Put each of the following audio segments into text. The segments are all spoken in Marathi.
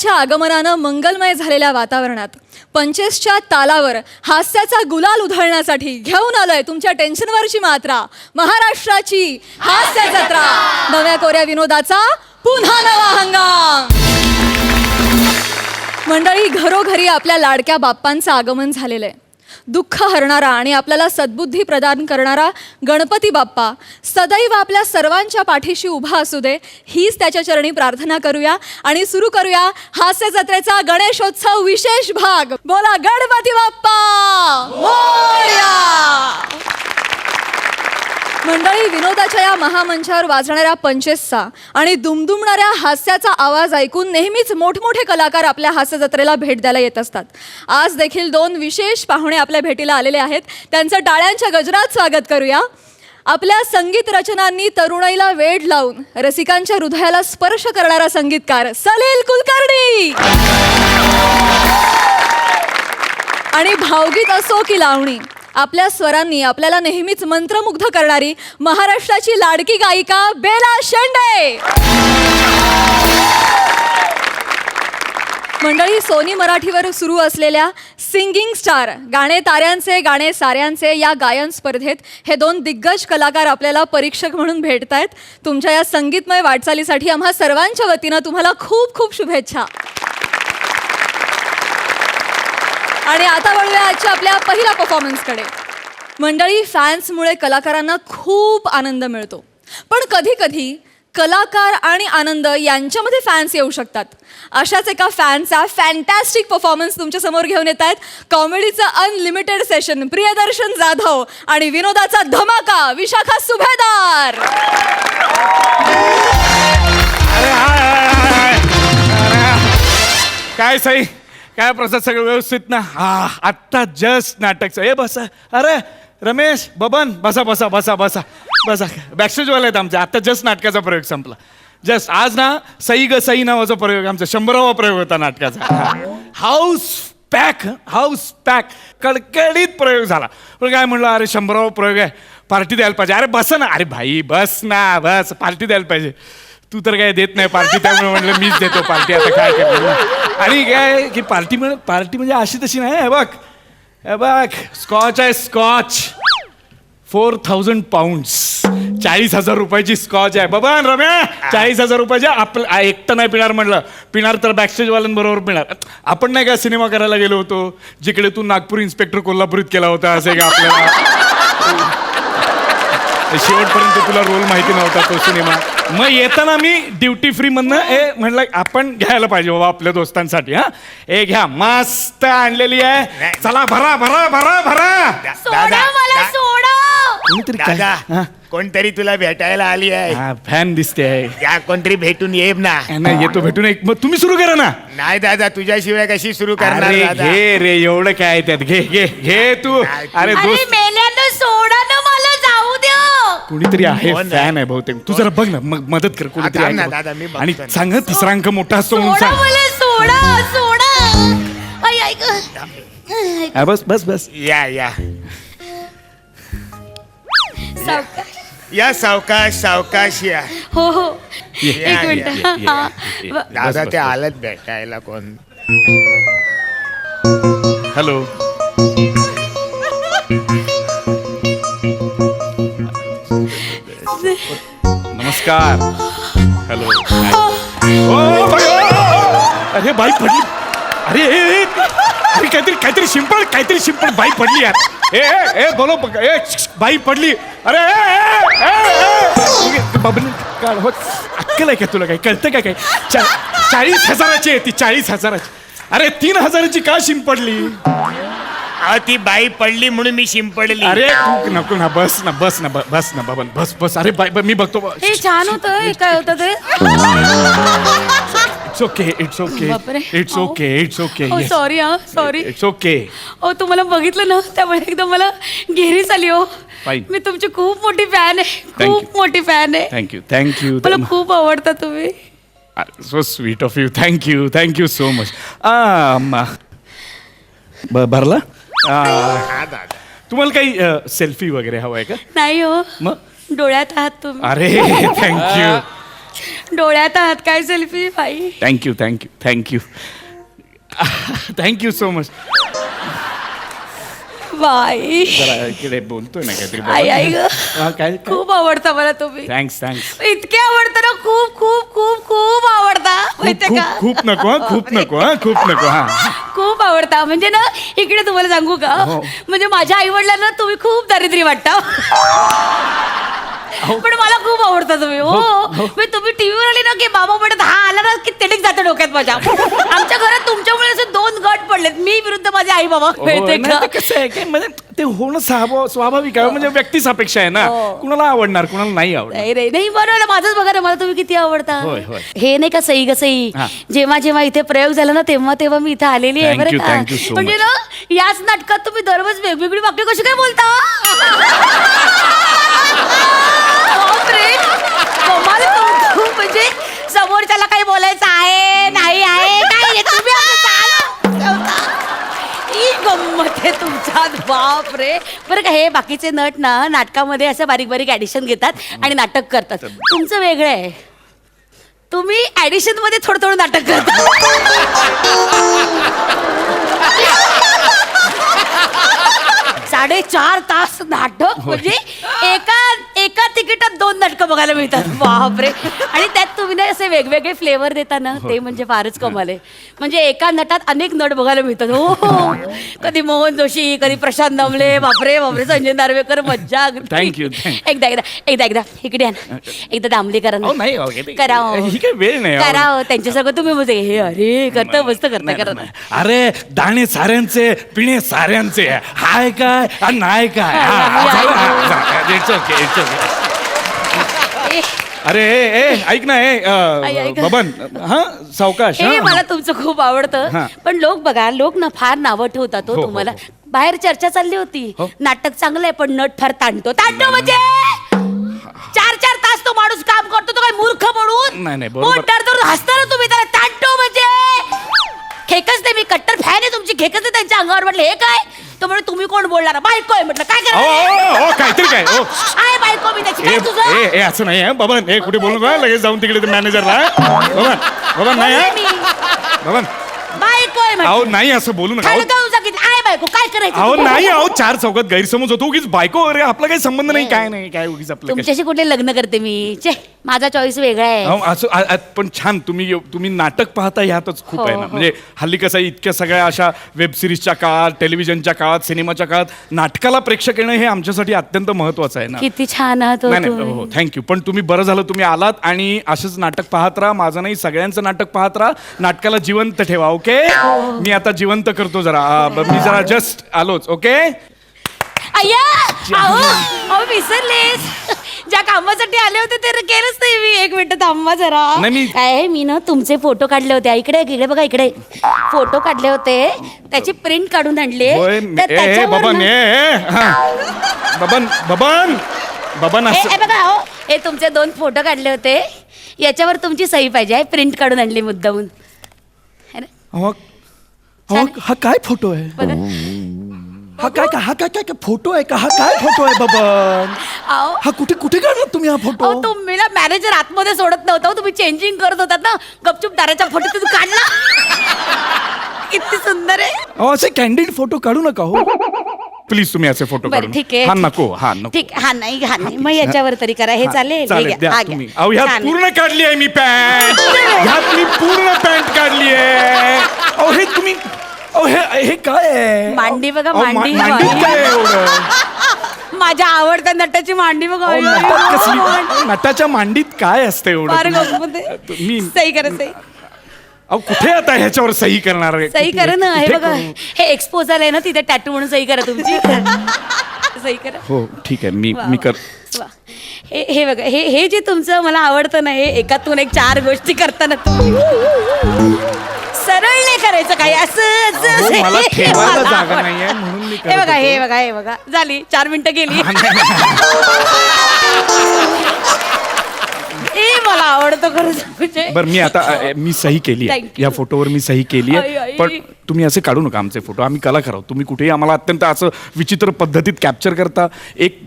विनोदाच्या आगमनानं मंगलमय झालेल्या वातावरणात पंचेसच्या तालावर हास्याचा गुलाल उधळण्यासाठी घेऊन आलोय तुमच्या टेन्शनवरची मात्रा, महाराष्ट्राची हास्य जत्रा. नव्या कोऱ्या विनोदाचा पुन्हा नवा हंगाम. मंडळी, घरोघरी आपल्या लाडक्या बाप्पांचं आगमन झालेलं आहे. दुःख हरणारा आणि आपल्याला सद्बुद्धी प्रदान करणारा गणपती बाप्पा सदैव आपल्या सर्वांच्या पाठीशी उभा असू दे, हीच त्याच्या चरणी प्रार्थना करूया आणि सुरू करूया हास्य जत्रेचा गणेशोत्सव विशेष भाग. बोला गणपती बाप्पा मोरया. मंडळी, विनोदाच्या या महामंचावर वाजणाऱ्या पंचेसचा आणि दुमदुमणाऱ्या हास्याचा आवाज ऐकून नेहमीच मोठमोठे कलाकार आपल्या हास्य जत्रेला भेट द्यायला येत असतात. आज देखील दोन विशेष पाहुणे आपल्या भेटीला आलेले आहेत. त्यांचं टाळ्यांच्या गजरात स्वागत करूया. आपल्या संगीत रचनांनी तरुणाईला वेड लावून रसिकांच्या हृदयाला स्पर्श करणारा संगीतकार सलील कुलकर्णी. आणि भावगीत असो की लावणी, आपल्या स्वरांनी आपल्याला नेहमीच मंत्रमुग्ध करणारी महाराष्ट्राची लाडकी गायिका बेला शेंडे. मंडळी, सोनी मराठीवर सुरू असलेल्या सिंगिंग स्टार गाणे ताऱ्यांचे गाणे साऱ्यांचे या गायन स्पर्धेत हे दोन दिग्गज कलाकार आपल्याला परीक्षक म्हणून भेटत आहेत. तुमच्या या संगीतमय वाटचालीसाठी आम्हा सर्वांच्या वतीनं तुम्हाला खूप खूप शुभेच्छा. आणि आता वळूया आजच्या आपल्या पहिल्या परफॉर्मन्सकडे. मंडळी, फॅन्समुळे कलाकारांना खूप आनंद मिळतो, पण कधी कधी कलाकार आणि आनंद यांच्यामध्ये फॅन्स येऊ शकतात. अशाच एका फॅनचा फॅन्टॅस्टिक परफॉर्मन्स तुमच्यासमोर घेऊन येत आहेत. कॉमेडीचं अनलिमिटेड सेशन प्रियदर्शन जाधव आणि विनोदाचा धमाका विशाखा सुभेदार. काय सई, काय प्रसाद, सगळं व्यवस्थित ना? हा, आत्ता जस्ट नाटकचं हे बसा. अरे रमेश, बबन, बसा बसा बसा बसा बसा. बॅकस्टेजवाले आहेत आमचे. आत्ता जस्ट नाटकाचा प्रयोग संपला. जस्ट आज ना सई ग सई नावाचा प्रयोग, आमचा 100वा प्रयोग होता नाटकाचा. हाऊस पॅक कडकडीत प्रयोग झाला. पण काय म्हणलं, अरे 100वा प्रयोग आहे, पार्टी द्यायला पाहिजे. अरे बस ना, अरे भाई बस ना, बस, पार्टी द्यायला पाहिजे. तू तर काय देत नाही पार्टी, त्यामुळे म्हणलं मीच देतो पार्टी. आता काय करणार. आणि काय की पार्टी म्हणजे अशी तशी नाही. हे बघ स्कॉच आहे, स्कॉच 4000 पाऊंड्स, 40,000 रुपयाची स्कॉच आहे. बाबा रम्या, 40,000 रुपयाची. आपलं एकटं नाही पिणार म्हणलं, पिणार तर बॅकस्टेजवाल्यांबरोबर पिणार. आपण नाही का सिनेमा करायला गेलो होतो, जिकडे तू नागपूर इन्स्पेक्टर कोल्हापुरीत केला होता, असे का आपल्याला शेवटपर्यंत तुला रोल माहिती नव्हता तो सिनेमा. मग येताना मी ड्युटी फ्री मधनं म्हणलं आपण घ्यायला पाहिजे बाबा आपल्या दोस्तांसाठी. हा, हे घ्या, मस्त आणलेली आहे. चला भरा भरा भरा भरा. दादा, कोणतरी तुला भेटायला आली आहे. फॅन दिसते आहे. त्या कोणतरी भेटून ये ना. नाही येतो, भेटून. एक मग तुम्ही सुरू करा ना. नाही दादा, तुझ्याशिवाय कशी सुरू करणार दादा? घे रे, एवढं काय त्यात, घे घे घे तू. अरे दोस्त, मेल्यानं सोडा ना, मला जाऊ द्या. कुणीतरी आहे, फॅन आहे बहुतेक. तू जरा बघ ना, मग मदत कर. कुणीतरी ना आहे दादा, मी बघतो आणि ना. सांग ना, तिसरा अंक मोठा असतो म्हणून सोडा सांग. मला, सोडा. आई ऐक. बस बस बस. या या सावकाश. या, सावकाश सावकाश या. हो हो, या, एक मिनिट. या, हा. दादा ते आलत भेटायला. कोण? हॅलो. नमस्कार. हॅलो. अरे बाई पडली. अरे काहीतरी शिंपड बाई पडली यार. ए बोलो, बाई पडली. अरे अक्कल आहे का तुला? काही कळतं का? काही 40,000ची आहे ती, 40,000ची. अरे 3,000ची का शिंपडली? ती बाई पडली म्हणून मी शिंपडली. अरे तू नको ना, बस ना बाबन, बस. अरे बाई मी बघतो. हे छान होतं. हे काय होतं ते? It's okay. Sorry. Sorry. It's okay. तुम्हाला बघितलं ना, त्यामुळे एकदम मला घेरीच आली. Fine. मी तुमची खूप मोठी फॅन आहे. खूप मोठी फॅन आहे. थँक्यू. मला खूप आवडता तुम्ही. So sweet of you. Thank you so much. भरला. हा दादा, तुम्हाला काही सेल्फी वगैरे हवं आहे का? नाही हो, मग डोळ्यात आहात तुम्ही. अरे थँक्यू. डोळ्यात आहात काय सेल्फी बाई. Thank you thank you thank you thank you so much. बाई जरा इकडे बोलतोय ना काहीतरी आई आई ग. काय खूप आवडता मला तुम्ही. Thanks thanks. इतके आवडतं ना खूप खूप खूप खूप आवडता माहितीये खूप का. खूप नको हा खूप नको हा खूप नको हा. खूप आवडता म्हणजे ना इकडे तुम्हाला सांगू का हो. म्हणजे माझ्या आई वडिलांना तुम्ही खूप दारिद्र्य वाटता. पण मला खूप आवडता तुम्ही. हो म्हणजे तुम्ही टीव्हीवर आले ना की बाबा म्हणत हा आला ना की तेडीक जातं डोक्यात माझ्या. आमच्या घरात तुमच्यामुळे असे 2 गट पडलेत मी विरुद्ध माझे आई बाबा. हो, माहितीये नाही, का. ते कसं आहे की म्हणजे ते होणं स्वाभाविक आहे म्हणजे व्यक्तिसापेक्ष आहे ना. हो. कुणाला आवडणार कुणाला नाही आवडणार. नाही रे नाही बरोबर आहे. माझंच बघा ना मला तुम्ही किती आवडता. होय, होय. हे नाही का सई ग सई हा. जेव्हा जेव्हा इथे प्रयोग झाला ना तेव्हा तेव्हा मी इथे आलेली आहे Thank बरं you, का. thank you so म्हणजे much. ना याच नाटकात तुम्ही दररोज वेगवेगळी वाक्य कशी काय बोलता. बापरे, कमाल कौतुक. म्हणजे समोरच्याला काही बोलायचं आहे नाही आहे काय नाही, तुम्ही असं चालू ठेवता. ही गंमत आहे तुमच्यात. बाप रे. बरं का हे बाकीचे नट ना नाटकामध्ये असं बारीक बारीक ऍडिशन घेतात आणि नाटक करतात. तुमचं वेगळं आहे. तुम्ही ऍडिशन मध्ये थोडं थोडं नाटक करता. 4.5 तास नाटक म्हणजे एका तिकिटात 2 नाटकं बघायला मिळतात. बापरे. आणि त्यात तुम्ही ना असे वेगवेगळे फ्लेवर देता ना ते म्हणजे फारच कमाल आहे. म्हणजे एका नटात अनेक नट बघायला मिळतात. हो कधी मोहन जोशी कधी प्रशांत दामले बापरे बापरे संजय नार्वेकर मज्जा. Thank you. एकदा इकडे या ना. एकदा दामले करा ना. अहो, नाही अहो, हे- करा हो. ही काही वेळ नाही अहो. करा हो. त्यांच्यासारखं तुम्ही म्हणजे हे अरे करता मस्त करता नाही, करा नाही. अरे दाणे साऱ्यांचे पिणे साऱ्यांचे हाय काय आणि नाही काय इट्स ओके इट्स ओके. अरे ऐक ना ऐक. बबन हा सावकाश हे हा. मला तुमचं खूप आवडतं. हा. पण लोक ना फार नावं ठेवतात हो, हो हो, तुम्हाला. हो. बाहेर चर्चा चालली होती हो. नाटक चांगलं आहे पण नट फार ताणतो म्हणजे 4 तास तो माणूस काम करतो तो काय मूर्ख म्हणून. नाही, नाही, बरोबर. तर हसता ना तुम्ही त्याला ताणतो म्हणजे. खेकच नाही मी कट्टर फॅन आहे तुमची. खेकच नाही त्यांच्या अंगावर म्हटलं हे काय तो म्हणजे तुम्ही कोण बोलणार बायको आहे म्हटलं काय ओ काहीतरी काय ओ आहे बायको मी त्याची काय तुझं. ए असं नाही बबन कुठे बोलू का लगेच जाऊन तिकडे मॅनेजरला बबन नाही बबन बायको आहे म्हटलं. अहो नाही असं बोलू नका अहो. आहे बायको काय करायचं अहो तुला? नाही अहो 4 चौकात गैरसमज होतो उगीच बायको वगैरे आपला काही संबंध नाही काय नाही काय उगीच आपलं काय. तुमच्याशी कुठे लग्न करते मी चे माझा चॉईस वेगळा आहे. अहो, असं पण छान तुम्ही नाटक पाहता ह्यातच खूप हो, आहे ना हो. म्हणजे हल्ली कसं आहे, इतक्या सगळ्या अशा वेब सिरीजच्या काळात टेलिव्हिजनच्या काळात सिनेमाच्या काळात नाटकाला प्रेक्षक येणं हे आमच्यासाठी अत्यंत महत्वाचं आहे ना. किती छान आहात हो नाही तुम्ही. हो थँक्यू पण तुम्ही बरं झालं तुम्ही आलात आणि असंच नाटक पाहत राहा माझं नाही सगळ्यांचं नाटक पाहत राहा नाटकाला जिवंत ठेवा ओके. मी आता जिवंत करतो जरा मी जरा जस्ट आलोच ओके. अय्या अहो विसरलेस ज्या कामासाठी आले होते ते केलंच नाही मी. 1 मिनिट थांबा जरा. नाही, मी- काय मी ना तुमचे फोटो काढले होते इकडे बघा इकडे फोटो काढले होते त्याची प्रिंट काढून आणले होय तर त्याच्यावर बबन ना- बबन असं हे बघा हो हे तुमचे 2 फोटो काढले होते याच्यावर तुमची सही पाहिजे प्रिंट काढून आणली मुद्दामून. अरे, अहो, छान. हा काय फोटो आहे बघा हा काय फोटो आहे का हा काय फोटो आहे बबन अहो हा कुठे काढला तुम्ही हा फोटो अहो तुम्ही ना मॅनेजर आतमध्ये सोडत नव्हता हो. तुम्ही चेंजिंग करत होतात ना गपचूप दाराच्या फोटो तुम्ही काढला. किती सुंदर आहे. अहो असे कॅन्डिड फोटो काढू नका हो प्लीज तुम्ही असे फोटो बरं काढू ठीक आहे हा नको ठीक हा नाही मग याच्यावर तरी करा हे चालेल हे चालेल घ्या, द्या हा घ्या. तुम्ही अहो ह्यात छान आहे. पूर्ण काढली आहे मी पॅन्ट ह्यात मी पूर्ण पॅन्ट काढली आहे अहो हे तुम्ही अहो हे काय आहे मांडी बघा, अहो, मांडी. मांडीत काय आहे एवढं माझ्या आवडत्या नटाची मांडी बघा अहो, अयो, अयो, नटात कसली मांडी. नटाच्या मांडीत काय असतं फार एवढं गंमत आहे. मी सही करा सही अहो कुठे आता ह्याच्यावर सही करणार आहे? सही करा ना हे कुठे बघा करू? हे एक्सपोजल आहे ना तिथे टॅटू म्हणून सही करा तुमची. सही करा हो ठीक आहे मी वा, मी वा, कर वा. हे बघा हे जे तुमचं मला आवडतं ना हे एकातून एक 4 गोष्टी करताना तुम्ही सरळ नाही करायचं काही असं अहो, असं. मला हे ठेवायला मला जागा आवडतं. नाहीये म्हणून मी हे करत बघा होतो. हे बघा झाली 4 मिनिटं गेली. हे मला आवडतं खरंच म्हणजे. बरं मी आता मी सही केली आहे Thank you. या फोटोवर मी सही केली आई, आई. आहे पण तुम्ही असे काढू नका आमचे फोटो आम्ही कलाकार आहोत तुम्ही कुठेही आम्हाला अत्यंत असं विचित्र पद्धतीत कॅप्चर करता. एक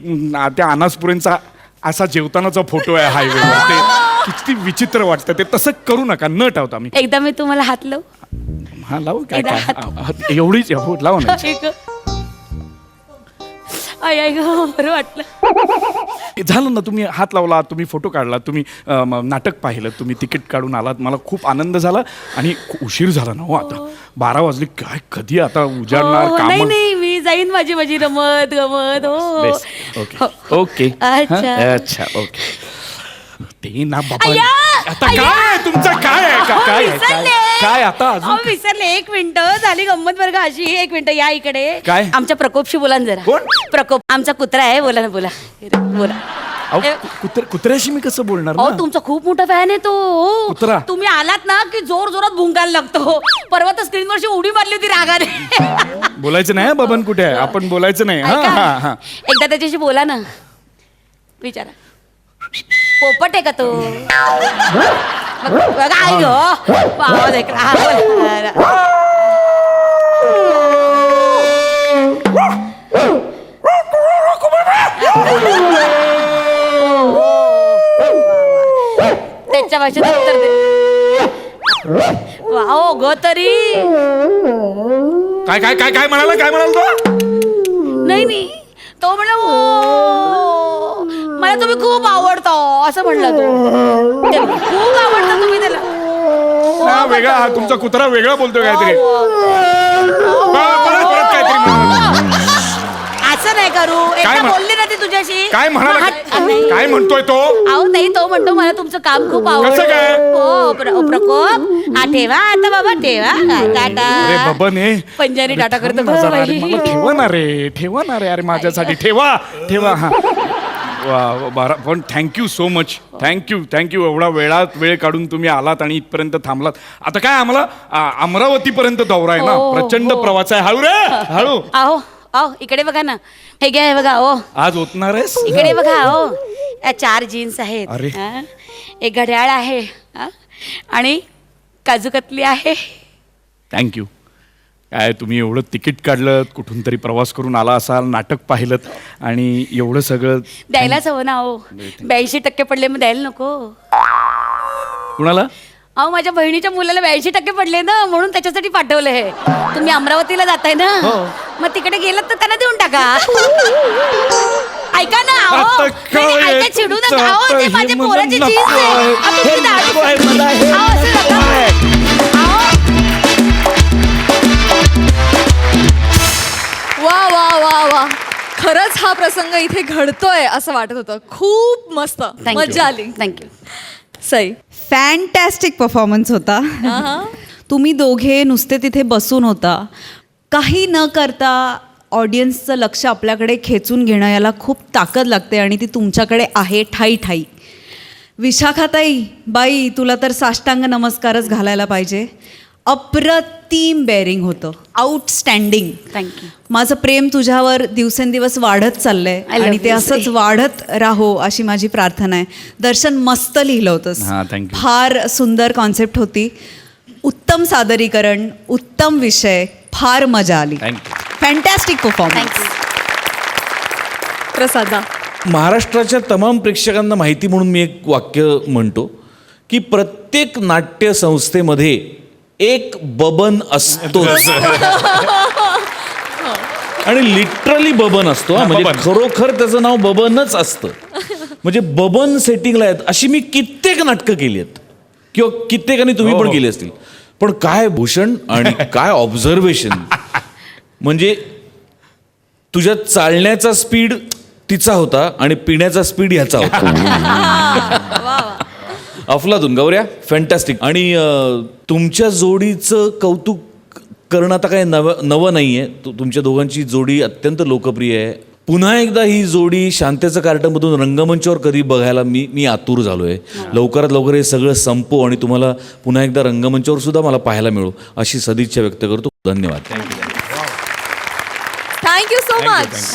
त्या अनासपुरेंचा असा जेवतानाचा फोटो आहे हायवेवर किती विचित्र वाटतं ते. तसं करू नका, न ठेवता मी. एकदा मी तुम्हाला हात लावू? हा लावू काय एकदा काय एवढीच हो लाव ना. आय आय गं, बरं वाटलं. झालं ना, तुम्ही हात लावला, तुम्ही फोटो काढला, तुम्ही नाटक पाहिलं, तुम्ही तिकीट काढून आलात, मला खूप आनंद झाला. आणि उशीर झाला ना हो, आता 12 वाजले काय, कधी आता उजाडणार हो, काम. नाही नाही, मी जाईन माझी माझी रमत गमत. हो ओके ओके अच्छा. अच्छा ओके. ते ना बाबा, अय्या! आता अय्या! काय तुमचं काय आहे? अहो, काय आहे? विसरले. काय आता अजून अहो, विसरले. एक मिनिट, झाली गंमत बरं का अशी. एक मिनिट या इकडे. काय? आमच्या प्रकोपशी बोला ना जरा. कोण? प्रकोप आमचा कुत्रा आहे. बोला ना, बोला बोला. अहो, कुत्र्याशी मी कसं बोलणार अहो, ना? तुमचा खूप मोठा फॅन आहे तो. हो. कुत्रा? तुम्ही आलात ना की जोर जोरात भुंकायला लागतो. परवा तर स्क्रीनवरची उडी मारली होती रागाने. बोलायचं नाही हं, बबन कुठे आहे, आपण बोलायचं नाही. हा ऐका, हा हा. एकदा त्याच्याशी बोला ना, विचारा. पोपट आहे का तो? बघा आई गो, आवाज ऐकला. हा, बोला. त्याच्या भाषेत उत्तर दे. वाव ग तरी. काय काय काय काय म्हणाला, काय म्हणाल तो? नाही नाही, तो म्हणला "ओ, मला तुम्ही खूप आवडतो" असं म्हणला तो. ते खूप आवडतं तुम्ही त्याला. हा, वेगळा हा तुमचा कुत्रा वेगळा बोलतोय काहीतरी. परत परत काहीतरी म्हणाला. असं नाही करू. एकदा म्हण- बोलली ना ती तुझ्याशी. काय म्हणाला, नाही. काय म्हणतोय तो? अहो नाही, तो म्हणतो मला तुमचं काम खूप आवडतं. कसं काय? हो प्रकोप. हा ठेवा आता बाबा, ठेवा. अरे टाटा. बबन हे पंजारी टाटा करतो. थांब ना जरा, अरे मला ठेवा ना रे, ठेवा ना रे, अरे माझ्यासाठी ठेवा ठेवा. हा वा बारा, पण थँक्यू सो मच. थँक्यू एवढा वेळ काढून तुम्ही आलात आणि इथपर्यंत थांबलात. आता काय आम्हाला अमरावतीपर्यंत दौरा आहे ना, हो, प्रचंड हो. प्रवास आहे. हळू रे हळू. अहो अहो इकडे बघा ना, हे घ्या, हे बघा. हो आज ओतणार आहेस? इकडे बघा. हो या 4 जीन्स आहेत. अरे. हा? एक घड्याळ आहे. हा? आणि काजू कतली आहे. थँक्यू. काय तुम्ही एवढं तिकीट काढलं, कुठून तरी प्रवास करून आला असाल, नाटक पाहिलं आणि एवढं सगळं द्यायलाच हवं ना. हो 82% पडले, मग द्यायला नको. कुणाला? अहो माझ्या बहिणीच्या मुलाला 82% पडले ना, म्हणून त्याच्यासाठी पाठवलं हे. तुम्ही अमरावतीला जाताय ना, मग तिकडे गेलात तर त्यांना देऊन टाका. ऐका ना. अहो, आता नाही, नाही, काय ऐका, चिडू नका. तुमचं अहो, ते आता माझ्या हे मला पोराची नको जीन्स आहे. आहे. अहो, हे तुम्ही दारू- नको आहे मला, हे अहो, असं नको नका. आहे. अहो, वा वा वा वा, खरंच हा प्रसंग इथे घडतोय असं वाटत होतं. खूप मस्त, thank you. मजा आली. थँक्यू. सई. फॅन्टॅस्टिक परफॉर्मन्स होता. हा. तुम्ही दोघे नुसते तिथे बसून होता, काही न करता ऑडियन्सचं लक्ष आपल्याकडे खेचून घेणं, याला खूप ताकद लागते आणि ती तुमच्याकडे आहे ठाई ठाई. विशाखाताई बाई, तुला तर साष्टांग नमस्कारच घालायला पाहिजे. अप्रतिम बेअरिंग होतं, आउटस्टँडिंग. थँक्यू. माझं प्रेम तुझ्यावर दिवसेंदिवस वाढत चाललंय I love आणि ते you, असंच Sri. वाढत राहो अशी माझी प्रार्थना आहे. दर्शन मस्त लिहिलं होतंस. हा, thank you. फार सुंदर कॉन्सेप्ट होती. उत्तम सादरीकरण, उत्तम विषय, फार मजा आली. थँक्यू. Fantastic performance. थँक्यू. प्रसादा. महाराष्ट्राच्या तमाम प्रेक्षकांना माहिती म्हणून मी एक वाक्य म्हणतो की प्रत्येक नाट्य संस्थेमध्ये एक बबन असतोच. आणि लिटरली बबन असतो हा, म्हणजे बबन. खरोखर त्याचं नाव बबनच असतं. म्हणजे बबन सेटिंगला आहेत अशी मी कित्येक नाटकं केली आहेत किंवा कित्येकांनी तुम्ही हो, पण हो. केली असतील. पण काय भूषण आणि काय ऑब्झर्वेशन. म्हणजे तुझ्या चालण्याचा स्पीड तिचा होता आणि पिण्याचा स्पीड ह्याचा होता. अफलातून गौऱ्या फॅन्टॅस्टिक. आणि तुमच्या जोडीचं कौतुक करणं आता काय नवं नाही आहे. तुमच्या दोघांची जोडी अत्यंत लोकप्रिय आहे. पुन्हा एकदा ही जोडी शांतेचं कार्टमधून रंगमंचावर कधी बघायला मी आतुर झालो आहे. लवकरात लवकर हे सगळं संपो आणि तुम्हाला पुन्हा एकदा रंगमंचावर सुद्धा मला पाहायला मिळू अशी सदिच्छा व्यक्त करतो. धन्यवाद. Thank you so much.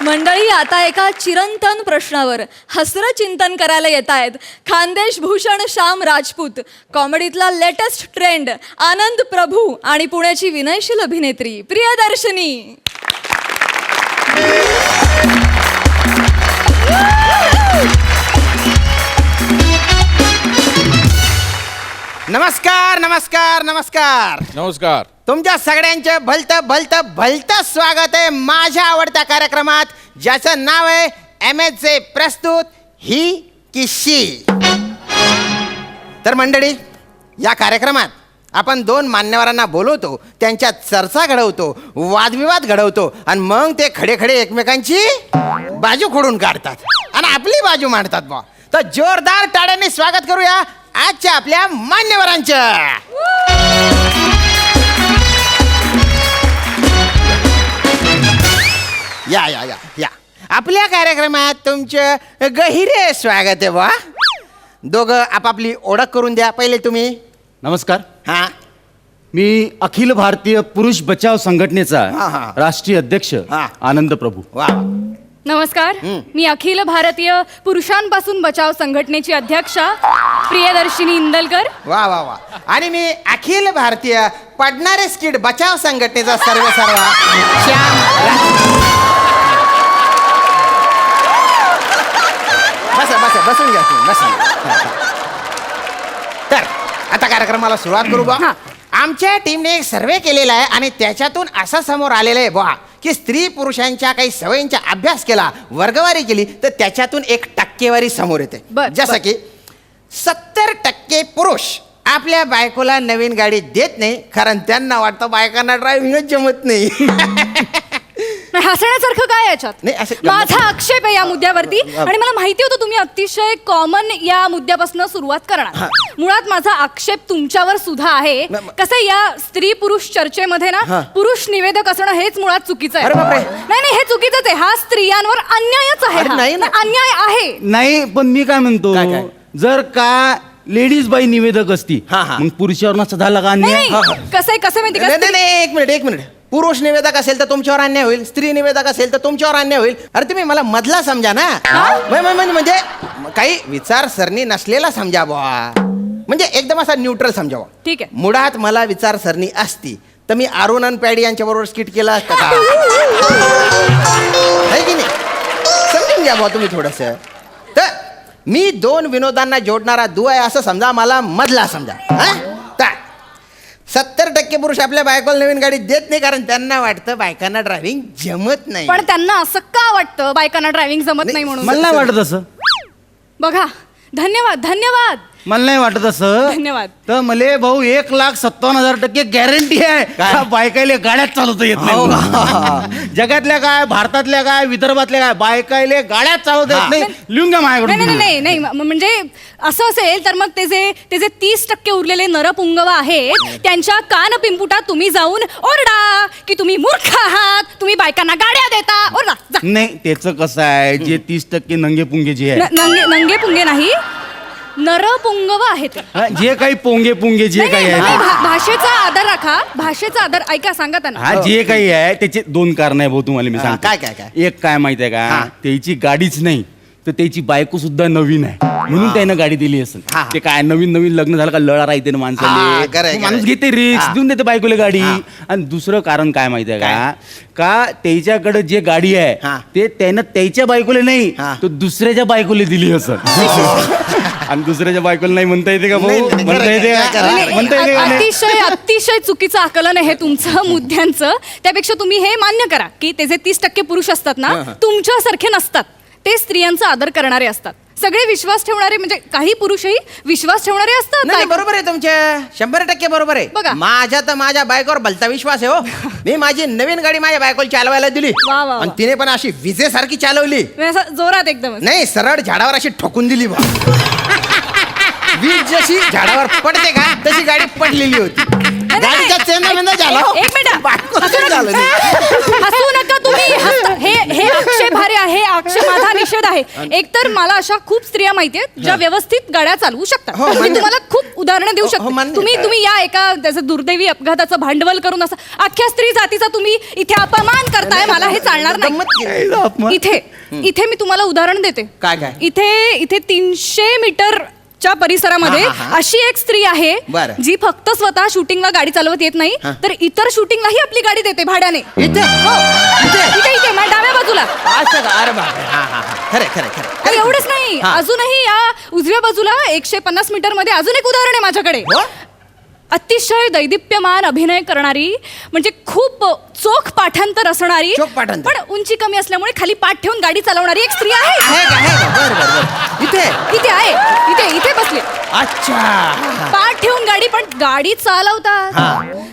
मंडळी, आता एका चिरंतन प्रश्नावर हसरं चिंतन करायला येत आहेत खानदेश भूषण श्याम राजपूत, कॉमेडीतला लेटेस्ट ट्रेंड आनंद प्रभू आणि पुण्याची विनयशील अभिनेत्री प्रियदर्शनी. नमस्कार नमस्कार नमस्कार नमस्कार. तुमच्या सगळ्यांचे भलतं स्वागत आहे माझ्या आवडत्या कार्यक्रमात ज्याचं नाव आहे MSJ प्रस्तुत ही की शी. तर मंडळी, या कार्यक्रमात आपण 2 मान्यवरांना बोलवतो, त्यांच्यात चर्चा घडवतो, वादविवाद घडवतो आणि मग ते खडे खडे एकमेकांची बाजू खोडून काढतात आणि आपली बाजू मांडतात बा. तर जोरदार टाळ्यांनी स्वागत करूया आजच्या आपल्या मान्यवरांचं. या या या या आपल्या कार्यक्रमात तुमचं गहिरे स्वागत आहे बा. दोघं आपापली ओळख करून द्या. पहिले तुम्ही. नमस्कार, हा मी अखिल भारतीय पुरुष बचाव संघटनेचा हा, हा. राष्ट्रीय अध्यक्ष हा. आनंद प्रभू. वा नमस्कार, मी अखिल भारतीय पुरुषांपासून बचाव संघटनेची अध्यक्षा प्रियदर्शिनी इंदलकर. वा वा वा. आणि मी अखिल भारतीय पडणारे स्किड बचाव संघटनेचा सर्व श्याम बसा बसा बसून घ्या तुम्ही, बसून घ्या. तर आता कार्यक्रमाला सुरुवात करू बा. आमच्या टीमने एक सर्वे केलेला आहे आणि त्याच्यातून असं समोर आलेलं आहे बा की स्त्री पुरुषांच्या काही सवयींचा अभ्यास केला, वर्गवारी केली तर त्याच्यातून एक टक्केवारी समोर येते. जसं की 70% पुरुष आपल्या बायकोला नवीन गाडी देत नाही कारण त्यांना वाटतं बायकांना ड्रायव्हिंगच जमत नाही. हसण्यासारखं काय याच्यात? नाही, असं माझा आक्षेप आहे या मुद्द्यावरती आणि मला माहिती होतं तुम्ही अतिशय कॉमन या मुद्द्यापासून सुरुवात करणार. मुळात माझा आक्षेप तुमच्यावर सुद्धा आहे. कसं या स्त्री पुरुष चर्चेमध्ये ना पुरुष निवेदक असणं हेच मुळात चुकीचं आहे. अरे बापरे. नाही हे चुकीचंच आहे. हा स्त्रियांवर अन्यायच आहे. अरे हा. नाही ना. अन्याय आहे. नाही, पण मी काय म्हणतो, काय? जर का लेडीज बाई निवेदक असती हा, हा. मग पुरुषावर नसता झाला का नाही अन्याय? नाही. कसं माहिती नाही का? नाही नाही, एक मिनिट. पुरुष निवेदक असेल तर तुमच्यावर अन्याय होईल, स्त्री निवेदक असेल तर तुमच्यावर अन्याय होईल. अरे तुम्ही मला मधला समजा ना. म्हणजे काही विचारसरणी नसलेला समजा बुवा. म्हणजे एकदम असा न्यूट्रल समजा बुवा. ठीक आहे. मुळात मला विचारसरणी असती तर मी अरुण आणि पॅडी यांच्या बरोबर स्किट केलं असतं का? आहे की नाही? समजून घ्या बुवा तुम्ही थोडस. तर मी 2 विनोदांना जोडणारा दुवा आहे असं समजा, मला मधला समजा. हा? तर 70% पुरुष आपल्या बायकोला नवीन गाडी देत नाही कारण त्यांना वाटतं बायकांना ड्रायव्हिंग जमत नाही. पण त्यांना असं का वाटतं बायकांना ड्रायव्हिंग जमत नाही म्हणून? मला नाही वाटत असं. बघा, धन्यवाद. मला नाही वाटत असं. धन्यवाद. तर मले भाऊ 1,57,000% गॅरंटी आहे का बायकायले गाड्यात चालवता येत नाही. जगातल्या काय, भारतातल्या काय, विदर्भातल्या काय, बायकायले गाड्यात चालवता येत नाही. लिहून घ्या माझ्याकडून. नाही म्हणजे असं असेल तर मग ते जे 30% उरलेले नरपुंगव आहेत त्यांच्या कान पिंपुटात तुम्ही जाऊन ओरडा की तुम्ही मूर्ख आहात, तुम्ही बायकांना गाड्या देता. ओरडा जा. नाही, त्याचं कसं आहे, जे 30% नंगे पुंगे जे आहे, नंगे पुंगे नाही, नरपुंगव आहेत. जे काही पोंगे जे काही आहे, भाषेचा आदर राखा. भाषेचा आदर ऐका, सांगा त्यांना. हा जे काही आहे त्याचे 2 कारण आहे भाऊ, तुम्हाला मी सांगतो. काय? एक काय माहिती आहे का, त्याची गाडीच नाही तर त्याची बायको सुद्धा नवीन आहे म्हणून त्यानं गाडी दिली असेल. ते काय नवीन लग्न झालं का लळा राहते ना हा, माणसाला, खरंय. माणूस घेते रिक्स, देऊन देते बायकोला गाडी. आणि दुसरं कारण काय माहिती आहे का त्याच्याकडे जे गाडी आहे ते त्यानं त्याच्या बायकोला नाही तर दुसऱ्याच्या बायकोला दिली असं. आणि दुसऱ्याच्या बायकोला नाही म्हणता येते का भाऊ? म्हणता येते का? अतिशय चुकीचं आकलन आहे हे तुमचं मुद्द्यांचं. त्यापेक्षा तुम्ही हे मान्य करा की ते जे 30% पुरुष असतात ना तुमच्यासारखे नसतात. ते स्त्रियांचा आदर करणारे असतात. सगळे विश्वास ठेवणारे, म्हणजे काही पुरुषही विश्वास ठेवणारे असतात. नाही, बरोबर आहे तुमचे 100% बरोबर आहे. बघा. माझ्या तर माझ्या बायकोवर भलता विश्वास आहे हो. मी माझी नवीन गाडी माझ्या बायकोला चालवायला दिली वा, वा. आणि तिने पण अशी विजेसारखी चालवली. असं जोरात एकदम. नाही, सरळ झाडावर अशी ठोकून दिली बा. वीज जशी झाडावर पडते का तशी गाडी पडलेली होती. गाडीचा चेंदा झाला. एक मिनिट, बायकोला काही झालं नाही. हसू नका तुम्ही. हे आक्षेपार्ह आहे. आक्षेप माझा निषेध आहे. एकतर मला अशा खूप स्त्रिया माहिती आहेत ज्या व्यवस्थित गाड्या चालवू शकतात. हो, मी मान्य. तुम्हाला खूप उदाहरणं देऊ हो, शकते. मान्य. तुम्ही या एका त्याचं दुर्दैवी अपघाताचं भांडवल करून असं अख्ख्या स्त्री जातीचा तुम्ही इथे अपमान करताय. मला हे चालणार गंमत केली. नाही. इथे मी तुम्हाला उदाहरण देते. काय? इथे 300 मीटर च्या परिसरामध्ये हा, हा, हा. अशी एक स्त्री आहे बरं. जी फक्त स्वतः शूटिंगला गाडी चालवत येत नाही तर इतर शूटिंगलाही आपली गाडी देते भाड्याने. इथे हो. इथे इथे माझ्या डाव्या बाजूला. असं का? अरे बापरे. हा हा हा खरे खरे आणि खरे एवढंच नाही, हा. अजूनही या उजव्या बाजूला 150 मीटर मध्ये अजून एक उदाहरण आहे माझ्याकडे. हो? अतिशय दैदिप्यमान अभिनय करणारी, म्हणजे खूप चोख पाठांतर असणारी, चोख पाठांतर. पण उंची कमी असल्यामुळे खाली पाठ ठेवून गाडी चालवणारी एक स्त्री आहे. आहे का? बर बर बर. इथे इथे आहे, इथे बसली. अच्छा. पाठ ठेवून गाडी, पण गाडी चालवतात.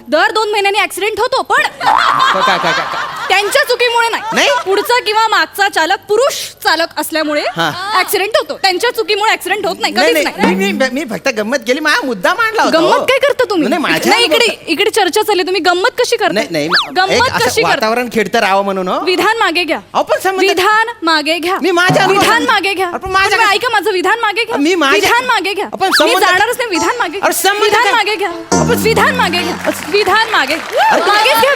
दर 2 महिन्यांनी ऍक्सिडेंट होतो, पण काय काय काय त्यांच्या चुकीमुळे नाही? नाही. पुढचा किंवा मागचा चालक पुरुष चालक असल्यामुळे हा. ऍक्सिडेंट होतो. त्यांच्या चुकीमुळे ऍक्सिडेंट होत नाही, नाही कधीच नाही नाही. मी फक्त गंमत केली. माझा मुद्दा मांडला होता. गंमत काय करता तुम्ही? नाही, माझ्या नाही, इकडे चर्चा चालली, तुम्ही गंमत कशी करता? नाही नाही एक गंमत असं कशी करता? वातावरण खेळतं राहावं म्हणून हो. विधान मागे घ्या. अहो, पण संबंध- विधान मागे घ्या. मी माझ्या विधान अनुभवातून- मागे घ्या. अरे, पण माझ्या- तुम्ही ऐका माझं विधान मागे घ्या. मी माझ्या- विधान मागे घ्या. आपण मी संबंध- जाणारच नाही. विधान मागे घ्या. अरे, संबंध विधान काय? मागे घ्या. विधान मागे घ्या. विधान मागे मागेच घ्या.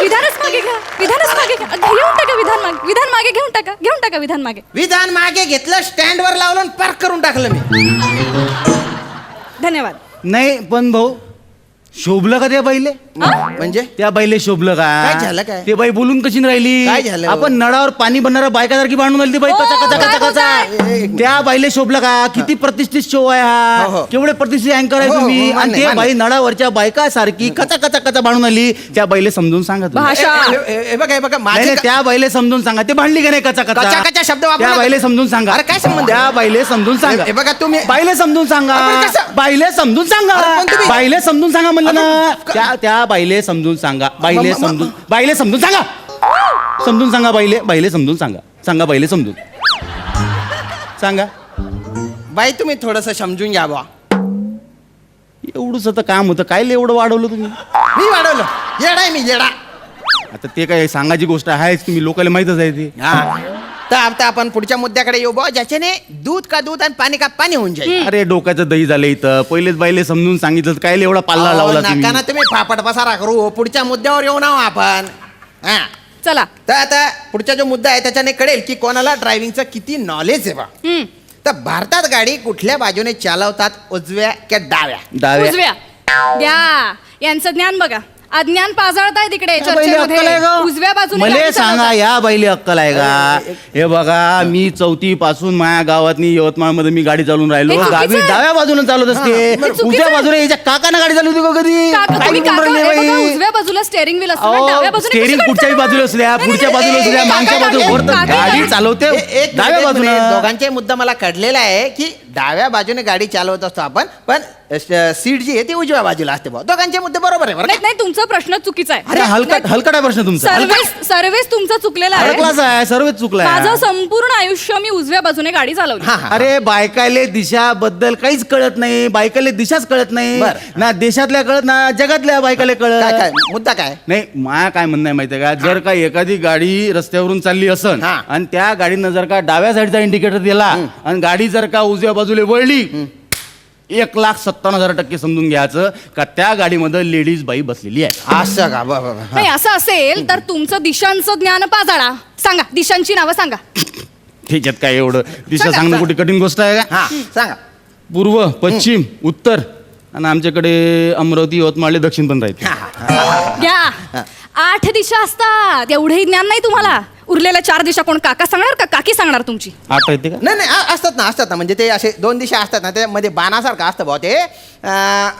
विधानच मागे घ्या. विधानच मागे घ्या. घेऊन टाका विधान मागे. विधान मागे घेऊन टाका विधान मागे. विधान मागे घेतलं, स्टँडवर लावलं आणि पार्क करून टाकलं मी. धन्यवाद. नाही पण भाऊ शोभलं का त्या बाईले? म्हणजे त्या बाईले शोभलं का? काय झालं काय? ते बाई बोलून कशी नाही राहिली? काय झालं? आपण नळावर पाणी बनणारा बायकासारखी बांधून आली ती बाई. ओ, कचा कचा काय कचा बोलताय? कचा. त्या बाईले शोभलं का? किती प्रतिष्ठित शो आहे हो, हो. हा. केवढे प्रतिष्ठित अँकर आहे हो, हो, तुम्ही. मान्य, आणि ते मान्य. बाई नळावरच्या बायकासारखी कचा कचा कचा बांधून आली. त्या बाईले समजून सांगा तुम्ही. भाषा. हे बघा नाही, माझे नाही, त्या बाईले समजून सांगा. ते भांडली का नाही कचा कचा कचा? कचा शब्द वापरू त्या नका. बाईले समजून सांगा. अरे, काय संबंध? त्या बाईले समजून सांगा. हे बघा तुम्ही बाईले समजून सांगा. अरे, कसं? बाईले समजून सांगा. अरे, पण तुम्ही- बाईले समजून सांगा म्हणलं ना. अरे, त्या बाईले समजून सांगा. बाईले म- म- समजून बाईले समजून सांगा. समजून सांगा बाईले समजून सांगा. सांगा बाईले समजून सांगा. बाई तुम्ही थोडस समजून घ्या बा. एवढंच आता काम होतं. काय एवढं वाढवलं तुम्ही? मी वाढवलं. येडा आहे मी, येडा. आता ते काय सांगायची गोष्ट आहेच. तुम्ही लोकांना माहितच आहे ते. हा. तर आता आपण पुढच्या मुद्द्याकडे येऊ बा, ज्याच्याने दूध का दूध आणि पाणी का पाणी होऊन जाईल. अरे डोक्याचं दही झालं इथं. पहिलेच बाईले समजून सांगितलं. काय एवढा पाल्ला लावला नका तुम्ही? ना तुम्ही फापट पसारा करू. पुढच्या मुद्द्यावर येऊ ना आपण. हा. चला. तर आता पुढचा जो मुद्दा आहे त्याच्याने कळेल की कोणाला ड्रायव्हिंगचं किती नॉलेज आहे बा. तर भारतात गाडी कुठल्या बाजूने चालवतात, उजव्या की डाव्या? डाव्या. उजव्या. द्या यांचं ज्ञान बघा. अज्ञान पाजाळताय तिकडे या बाईले अक्कल आहे चर्चेमध्ये. का? उजव्या बाजूने मले गाडी सांगा चालवतात. या बाईले अक्कल आहे का? हे बघा मी 4थी पासून माझ्या गावातनी यवतमाळ मध्ये मी गाडी चालून राहिलो. हे चुकीचं गावी आहे. डाव्या बाजूने चालवत असते. हे चुकीचं उजव्या आहे. बाजूने याच्या काकानं गाडी चालवली होती का कधी? काका, काय तुम्ही बोलून काका, राहिले हे बघा, बाई? उजव्या बाजूला स्टेअरिंग व्हील असतो ना, डाव्या बाजूने स्टेअरिंग कशी कुठच्याही गाडी बाजूला असू द्या, पुढच्या बाजूला असू द्या, मागच्या बाजूला वर तर काका, गाडी चालवते एक डाव्या मिनिट, बाजूने. दोघांचे मुद्दा मला कळलेला आहे की डाव्या बाजूने गाडी चालवत असतो आपण, पण सीट जी आहे ती उजव्या बाजूला असते बा. दोघांचे मुद्दे बरोबर आहे बरं नाही का? नाही, तुमचा प्रश्न चुकीचा आहे. अरे हलकट आहे प्रश्न तुमचा. सर्वेच तुमचा चुकलेला आहे. हलकलाच आहे. सर्वच चुकलाय. माझं संपूर्ण आयुष्य मी उजव्या बाजूने गाडी चालवली. हा, हा. अरे बायकाले दिशा बद्दल काहीच कळत नाही. बायकाले दिशाच कळत नाही. बरं. ना देशातल्या कळत ना जगातल्या बायकाले काय कळत. काय मुद्दा काय? नाही माया काय म्हणणं आहे माहितीये का? जर का एखादी गाडी रस्त्यावरून चालली असन हा. आणि त्या गाडीनं जर का डाव्या साईडचा इंडिकेटर दिला आणि गाडी जर का उजव्या बाजूला वळली, 1,57,000% समजून घ्यायचं का त्या गाडीमध्ये लेडीज बाई बसलेली आहे. असं का? बा, बा, बा. नाही असं असेल तर तुमचं दिशांचं ज्ञान पाजाळा. सांगा दिशांची नावं सांगा. त्याच्यात काय एवढं दिशा सांगा, सांगणं सांगा. कुठे कठीण गोष्ट आहे का? हा सांगा. पूर्व पश्चिम उत्तर आणि आमच्याकडे अमरावती यवतमाळ दक्षिण पण राहते. हा, हा. घ्या. 8 दिशा असतात. एवढंही ज्ञान नाही तुम्हाला. उरलेल्या 4 दिशा कोण काका सांगणार का काकी सांगणार तुमची? आठ येते का? नाही नाही असतात ना म्हणजे ते असे 2 दिशा असतात ना, त्यामध्ये बाणासारखं असतं भाऊ ते.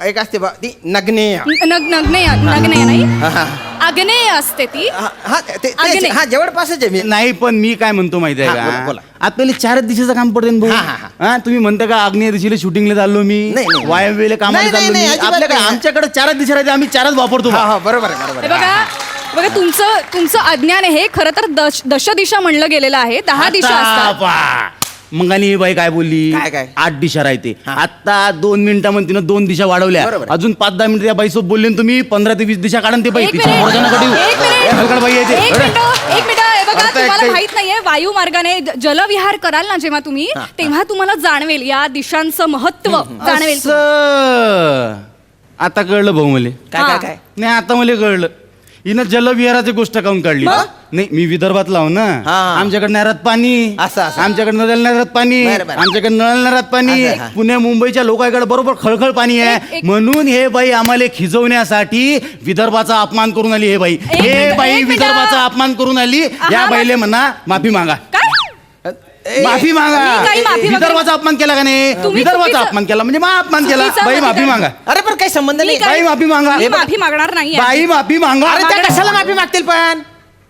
एक असते बा ती नग्नेय. नग्नेय नाही, हा, हा. आग्नेय असते ती. हा अग्नेय. हा जवळपासच आहे मी. नाही पण मी काय म्हणतो माहिती आहे हा, बोला, का? बोला. आपल्याला 4 दिशेचं काम पडते ना हा, हा, भाऊ. हा तुम्ही म्हणता का आग्नेय दिशेला शूटिंगला चाललो मी, नाही, नाही. वायव्येला कामाला नाही, चाललो नाही, मी. अजिबात आपल्याकडे नाही. आमच्याकडे 4 दिशा राहते. आम्ही 4च वापरतो हा बा. हा बरोबर आहे, बरोबर हे आहे. बघा तुमचं अज्ञान आहे. खरं तर दश दिशा म्हणलं गेलेलं आहे. 10 दिशा असतात. पा. मग आणि ही बाई काय बोलली? काय? 8 दिशा राहते. हा. आता 2 मिनिटामध्ये तिनं 2 दिशा वाढवल्या. बरोबर आहे. अजून 5-10 मिनिटं त्या बाईसोबत बोलले ना तुम्ही. 15 ते 20 दिशा काढून ते बाई एक तिच्या मिनिट, मोरजानं कधी- एक मिनिट. ए, हलकट बाई आहे ते. एक अरे. मिनिट. हे बघा अर्थ तुम्हाला ऐकते. माहित नाहीये, वायू मार्गाने जलविहार कराल ना जेव्हा तुम्ही, तेव्हा तुम्हाला जाणवेल या दिशांचं महत्व जाणवेल. असं. आता कळलं भाऊ मले. काय काय काय? नाही आता मला कळलं. हिनं जलविहाराची गोष्ट काऊन काढली नाही मी विदर्भात लावू ना हा. आमच्याकडे नळात पाणी असं. आमच्याकडे नळात पाणी बरं, बरं. आमच्याकडे नळात पाणी असं, हा. पुणे मुंबईच्या लोकांकडे बरोबर खळखळ पाणी आहे म्हणून हे बाई आम्हाला खिजवण्यासाठी विदर्भाचा अपमान करून आली हे बाई हे मिनिट, बाई एक मिनिट. विदर्भाचा अपमान करून आली या हा, बाईले म्हणा माफी मागा काय माफी मी मागा काही माफी वगैरे- विदर्भाचा अपमान केला का नाही तुम्ही विदर्भाचा चुकीचं- अपमान केला म्हणजे मा अपमान केला चुकीचं बाई म्हणजे माफी काय? मागा अरे पण काही संबंध नाही काय- बाई माफी मागा मी माफी मागणार नाही बाई माफी मागा अरे त्या कशाला माफी मागतील पण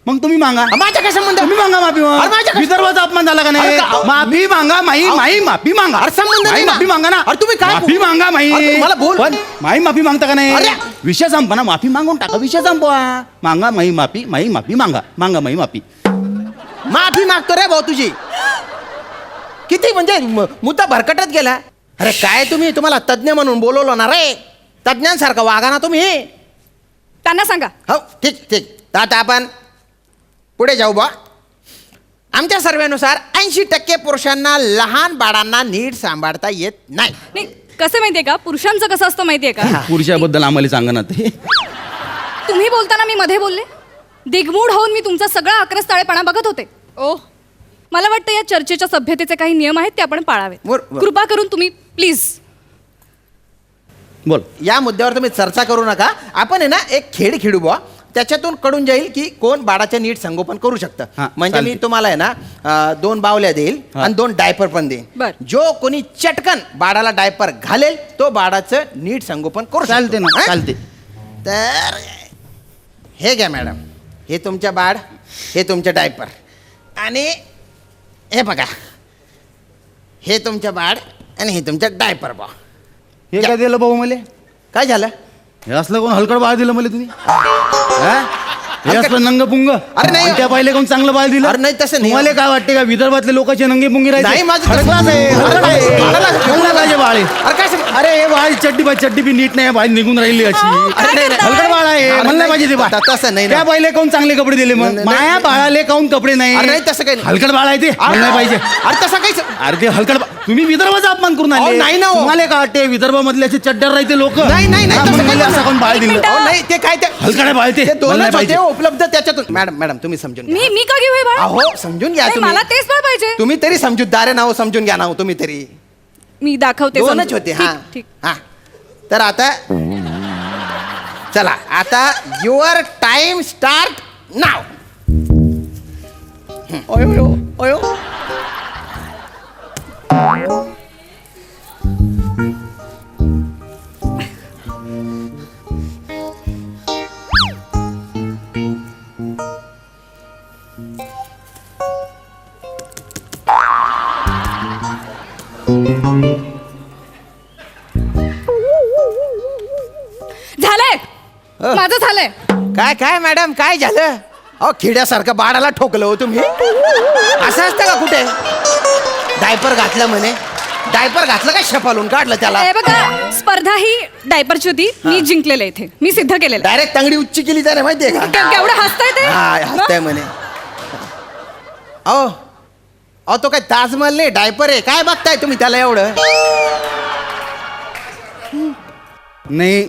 मग तुम्ही मागा माझ्या काय संबंध तुम्ही मागा माफी अरे मागा माझ्या- विदर्भाचा अपमान झाला का नाही अरे का- माफी मागा माई माई माफी मागा अरे संबंध माई नाही ना. माफी मागा ना अरे तुम्ही काय माफी मागा माई अरे मला बोल. पण माई माफी मागता का नाही अरे. विषय संपा ना माफी मागून टाका विषय संपवा मागा माई माफी मागा मागा माई माफी माफी मागतो रे भाऊ तुझी किती म्हणजे मुद्दा भरकटत गेला अरे काय तुम्ही तुम्हाला तज्ञ म्हणून बोलवलं ना रे तज्ञांसारखं वागा ना तुम्ही त्यांना सांगा हो ठीक ठीक तर आता आपण पुढे जाऊ बा आमच्या सर्वेनुसार 80% पुरुषांना लहान बाळांना नीट सांभाळता येत नाही नाही कसं माहितीये का पुरुषांचं कसं असतं माहितीये का पुरुषाबद्दल आम्हाला सांगा ना ते तुम्ही बोलताना मी मध्ये बोलले दिगमूढ होऊन मी तुमचा सगळा आक्रस्ताळेपणा बघत होते ओ मला वाटतं या चर्चेच्या सभ्यतेचे काही नियम आहेत ते आपण पाळावे बरं. कृपा करून तुम्ही प्लीज बोल या मुद्द्यावर तुम्ही चर्चा करू नका आपण आहे ना एक खेळ खेळू बुवा त्याच्यातून कळून जाईल की कोण बाळाचे नीट संगोपन करू शकतं हा, म्हणजे मी चालते. तुम्हाला आहे ना 2 बावल्या देईल हा. आणि 2 डायपर पण देईन बर. जो कोणी चटकन बाळाला डायपर घालेल तो बाळाचं नीट संगोपन करू शकतो. चालते ना हा? चालते तर हे घ्या मॅडम हे तुमच्या बाळ हे तुमचे डायपर आणि हे बघा हे तुमच्या बाळ आणि हे तुमच्या डायपर बा हे काय दिलं भाऊ मला काय झालं हे असलं कोण हलकड बाळ दिलं मला तुम्ही हा? हे असलं नंग पुंग अरे नाही. त्या पाहिले कोण चांगलं बाळ दिलं अरे नाही, तसं नाही. तुम्हाला काय वाटते का विदर्भातले लोकांचे नंगे पुंगी नाही, माझं तसं- हलकडाच आहे, हलकड आहे. बाळाला- चांगलं पाहिजे बाळ आहे. अरे काय सांग- अरे हे बाळ चड्डी बी नीट नाही बाळ निघून राहिली अशी अरे नाही, नाही. हलकड बाळ आहे अरे म्हणलं नाही, पाहिजे ते बाळ तसं नाही ना. त्या बाईले कोण चांगले कपडे दिले मग नाही, नाही. माया बाळाले काऊन कपडे नाही अरे नाही, तसं काही नाही. हलकड बाळ आहे ते म्हणलं पाहिजे अरे तसं काही अरे ते हलकड तुम्ही विदर्भाचा अपमान करून अहो, आले नाही ना हो. तुम्हाला काय वाटते विदर्भामधले असे चड्ड्यावर राहते लोक नाही, नाही, नाही, तसं काही असं कोण बाळ एक दिलं मिनिटं. अहो, नाही ते काय ते हलकड बाळ ते ते म्हणलं दोनच पाहिजे होते उपलब्ध त्याच्यातून मॅडम तुम्ही समजून घ्या मी का घेऊ हे बाळ अहो समजून घ्या नाही, तुम्ही मला तेच बाळ पाहिजे तुम्ही तरी समजूतदार आहे ना हो समजून घ्या ना हो तुम्ही तरी मी दाखवते दोनच समजून. होते ठीक, हा ठीक हा तर आता चला आता युअर टाइम स्टार्ट नाव ओयो ओयो झालंय माझं झालंय काय काय मॅडम काय झालं अहो खिड्यासारखं बाळाला ठोकलं हो तुम्ही असं असतं का कुठे डायपर घातलं म्हणे डायपर घातलं का शपालून काढलं त्याला हे बघा स्पर्धा ही डायपरची होती मी जिंकलेलं आहे इथे मी सिद्ध केलेलं आहे. डायरेक्ट तंगडी उच्च केली त्याने माहितीये का केवढं हसताय ते हा हसताय म्हणे अहो अहो तो काय ताजमहल नाही डायपर आहे काय बघताय तुम्ही त्याला एवढं नाही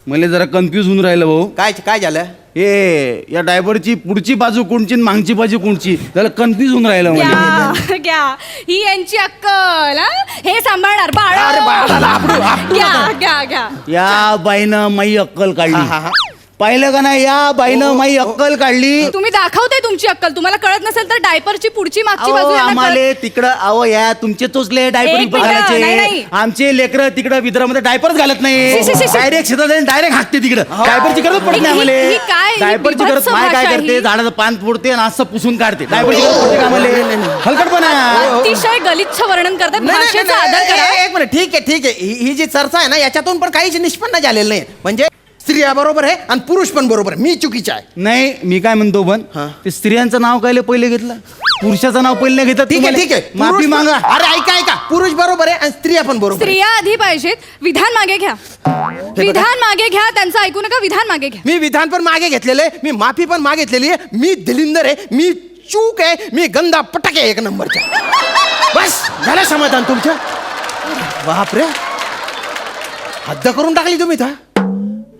मला जरा कन्फ्यूज होऊन राहिलं भाऊ काय काय झालं हे या ड्रायव्हरची पुढची बाजू कोणची आणि मागची बाजू कोणची त्याला कन्फ्यूज होऊन राहिलं मला घ्या घ्या ही यांची अक्कल हा? हे सांभाळणार बाळ अरे बाळाला आपटू घ्या घ्या घ्या या बाईनं माई अक्कल हा, काढली हा. पाहिलं का नाही या बाईनं माई अक्कल काढली तुम्ही दाखवते तुमची अक्कल तुम्हाला कळत नसेल तर डायपरची पुढची मागची बाजू यांना आम्हाला तिकडं अहो या तुमचे चोचले एक डायपर मिनिटं, नाही, घालायचे नाही. आमचे लेकरं तिकडं विदर्भामध्ये डायपरच घालत नाही शी, शी, शी, शी. डायरेक्ट शेतात डायरेक्ट हाकते तिकडं डायपरची गरज पडत नाही ही- ही काय? आम्हाला ही डायपरची बिभत्स गरज माय काय भाषा करते ही. झाडाचं पान फोडते आणि असं पुसून काढते डायपरची गरज पडते का आम्हाला हलकटपणा अतिशय गलिच्छ वर्णन करतात नाही, नाही, भाषेचा नाही, आदर करा एक मिनिट ठीक आहे ही जी चर्चा आहे ना याच्यातून पण काहीच निष्पन्न झालेलं नाही म्हणजे स्त्रिया बरोबर आहे आणि पुरुष पण बरोबर आहे मी चुकीचा आहे नाही मी काय म्हणतो पण हा. ते स्त्रियांचं नाव काय पहिले घेतलं पुरुषाचं नाव पहिले घेतलं ठीक आहे माफी पुरुष पण- मागा अरे ऐका पुरुष बरोबर आहे आणि स्त्रिया पण बरोबर आहे. स्त्रिया आधी पाहिजेत विधान मागे घ्या विधान मागे घ्या त्यांचं ऐकू नका विधान मागे घ्या मी विधान पण मागे घेतलेलं आहे मी माफी पण मागितलेली आहे मी दिलिंदर आहे मी चूक आहे मी गंदा पटक आहे 1 नंबरच्या बस झालं समाधान तुमचं बापरे हद्द करून टाकली तुम्ही था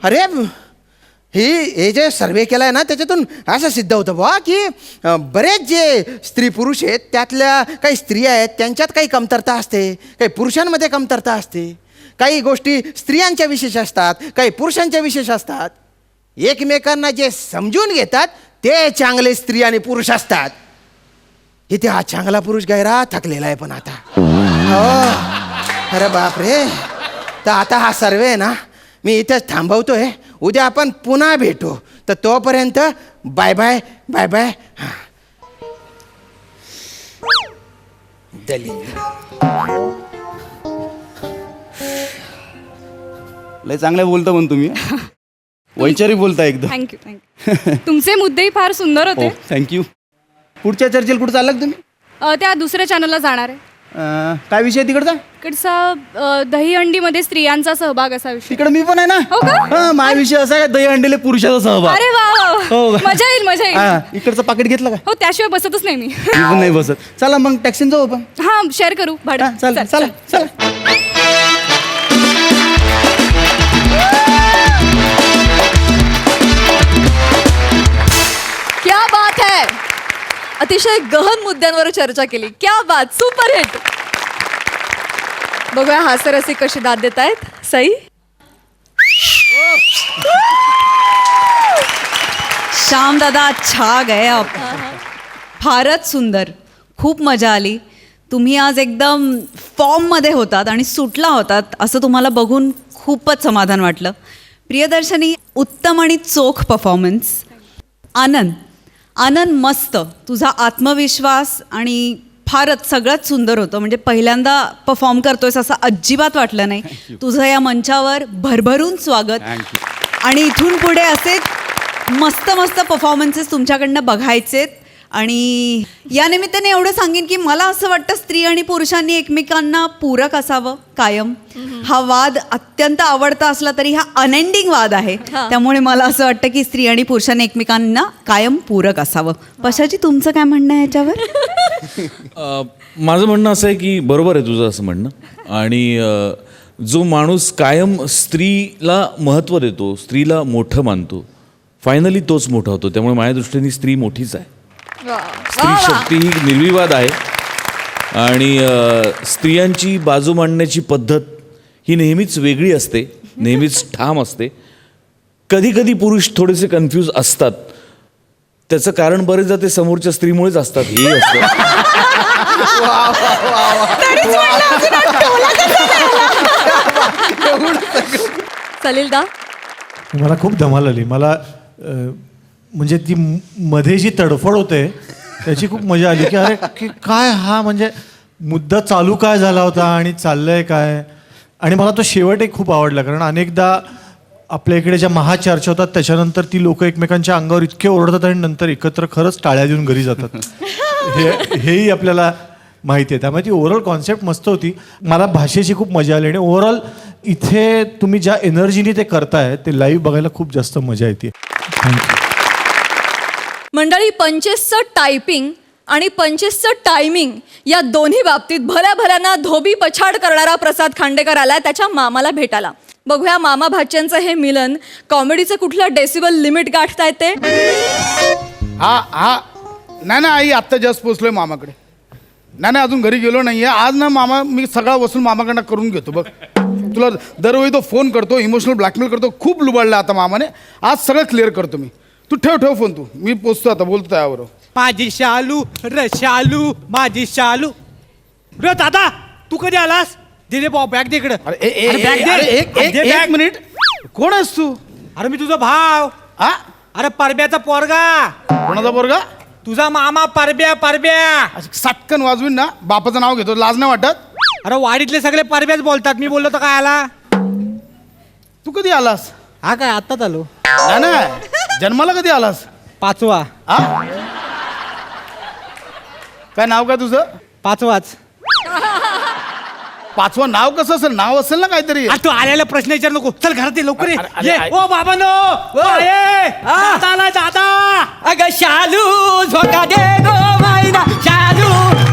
अरे हे जे सर्वे केला आहे ना त्याच्यातून असं सिद्ध होतं बुवा की बरेच जे स्त्री पुरुष आहेत त्यातल्या काही स्त्रिया आहेत त्यांच्यात काही कमतरता असते, काही पुरुषांमध्ये कमतरता असते, काही गोष्टी स्त्रियांच्या विशेष असतात, काही पुरुषांच्या विशेष असतात. एकमेकांना जे समजून घेतात ते चांगले स्त्री आणि पुरुष असतात. इथे हा चांगला पुरुष गैरा थकलेला आहे पण आता हो. अरे बापरे. तर आता हा सर्वे आहे ना मी इथेच थांबवतोय. उद्या आपण पुन्हा भेटू. तर तोपर्यंत बाय बाय बाय बाय. लय चांगलं बोलता पण तुम्ही वैचारिक बोलता एकदम. Thank you thank you. तुमचे मुद्देही फार सुंदर हो होते. थँक्यू. पुढच्या चर्चेला कुठं चालला का तुम्ही? त्या दुसऱ्या चॅनलला जाणार आहे. काय विषय तिकडचा? इकडचा दहीहंडीमध्ये स्त्रियांचा सहभाग असा विषय. तिकडे मी पण आहे ना. हो का? हा, माझा विषय असा आहे दही अंडीले पुरुषाचा सहभाग. अरे वा वा, हो वा. का? मजा येईल मजा येईल. हा, इकडचं पाकिट घेतलं का? हो त्याशिवाय बसतच नाही मी. मी पण नाही बसत. चला मग टॅक्सीन जाऊ आपण. हा शेअर करू हा, भाडं. चला चल, चला चला. क्या बात है. अतिशय गहन मुद्द्यांवर चर्चा केली. क्या बात. Super hit. बघूया हास्यरसिक कशी दाद देत आहेत. सई. श्याम दादा छा गए आप. फारच सुंदर. खूप मजा आली. तुम्ही आज एकदम फॉर्ममध्ये होतात आणि सुटला होतात असं तुम्हाला बघून खूपच समाधान वाटलं. प्रियदर्शनी उत्तम आणि चोख परफॉर्मन्स. आनंद मस्त. तुझा आत्मविश्वास आणि फारच सगळंच सुंदर होतं. म्हणजे पहिल्यांदा परफॉर्म करतोयस असं अजिबात वाटलं नाही. तुझं या मंचावर भरभरून स्वागत. आणि इथून पुढे असेच मस्त मस्त परफॉर्मन्सेस तुमच्याकडनं बघायचेत. आणि या निमित्ताने एवढं सांगेन की मला असं वाटतं स्त्री आणि पुरुषांनी एकमेकांना पूरक असावं कायम. हा वाद अत्यंत आवडता असला तरी हा अनएंडिंग वाद आहे. त्यामुळे मला असं वाटतं की स्त्री आणि पुरुषांनी एकमेकांना कायम पूरक असावं. पशाची तुमचं काय म्हणणं आहे याच्यावर? माझं म्हणणं असं आहे की बरोबर आहे तुझं असं म्हणणं. आणि जो माणूस कायम स्त्रीला महत्त्व देतो, स्त्रीला मोठं मानतो, फायनली तोच मोठा होतो. त्यामुळे माझ्या दृष्टीने स्त्री मोठीच आहे. स्त्री शक्ती ही निर्विवाद आहे. आणि स्त्रियांची बाजू मांडण्याची पद्धत ही नेहमीच वेगळी असते, नेहमीच ठाम असते. कधी कधी पुरुष थोडेसे कन्फ्यूज असतात. त्याचं कारण बरेचदा ते समोरच्या स्त्रीमुळेच असतात हेही असतं. सलील दा. मला खूप धमाल आली. मला म्हणजे ती मध्ये जी तडफड होते त्याची खूप मजा आली की अरे की काय हा म्हणजे मुद्दा चालू काय झाला होता आणि चाललंय काय. आणि मला तो शेवट एक खूप आवडला. कारण अनेकदा आपल्या इकडे ज्या महाचर्चा होतात त्याच्यानंतर ती लोक एकमेकांच्या अंगावर इतके ओरडतात आणि नंतर एकत्र खरंच टाळ्या देऊन घरी जातात. हेही आपल्याला माहिती आहे. त्यामुळे ती ओव्हरऑल कॉन्सेप्ट मस्त होती. मला भाषेची खूप मजा आली. आणि ओव्हरऑल इथे तुम्ही ज्या एनर्जीने ते करताय ते लाईव्ह बघायला खूप जास्त मजा येते. थँक्यू. मंडळी 25चं टायपिंग आणि 25चं टायमिंग या दोन्ही बाबतीत भल्या भल्यांना धोबी पछाड करणारा प्रसाद खांडेकर आलाय त्याच्या मामाला भेटायला. बघूया मामा भाच्यांचं हे मिलन कॉमेडीचं कुठलं डेसिबल लिमिट गाठतायत ते. हा नाही आई आत्ता जस्ट पोचलोय मामाकडे. नाही अजून घरी गेलो नाहीये. आज ना मामा मी सगळा वसूल मामाकडनं करून घेतो. बघ तुला दरवेळी तो फोन करतो, इमोशनल ब्लॅकमेल करतो. खूप लुबाडला आता मामाने. आज सगळं क्लिअर करतो मी. तू ठेव फोन. तू मी पोचतो आता. बोलतो त्याबरोबर. माझी शालू शालू माझी शालू. रे दादा तू कधी आलास? दे बॅग दे इकडे. एक मिनिट. कोण आहेस तू? अरे मी तुझा भाव. अरे परब्याचा पोरगा. कोणाचा पोरगा? तुझा मामा परब्या. सटकन वाजवीन ना. बापाचं नाव घेतो. लाज नाही वाटत? अरे वाडीतले सगळे परब्याच बोलतात. मी बोललो तर काय आला? तू कधी आलास? हा काय आत्ताच आलो. नाही जन्माला कधी आलास? 5वा. काय नाव काय तुझं? 5वाच. 5वा नाव कसं असेल? नाव असेल ना काहीतरी. तू आलेला प्रश्न विचार नको. चल घरात ये लवकर ये. अरे, ओ बाबांनो दादा. अगं शालू झोका दे गो मायना. शालू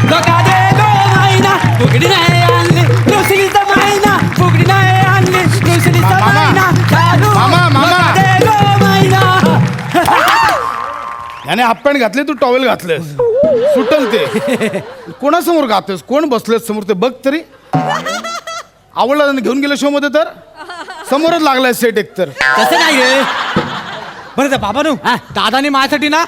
झोका दे गो मायना. फुगडी नाही आणली रुसलीचा मायना. फुगडी नाही आणली रुसलीचा मायना. शालू झोका दे गो मायना. याने हाफ पॅन्ट घातली तू टॉवेल घातलेस सुटल ते कोणासमोर गातोस कोण बसलेस समोर ते बघ तरी आवडला त्याने घेऊन गेल्या शो मध्ये तर समोरच लागलाय सेट एकतर तसं नाही रे बरं बाबानू दादाने माझ्यासाठी ना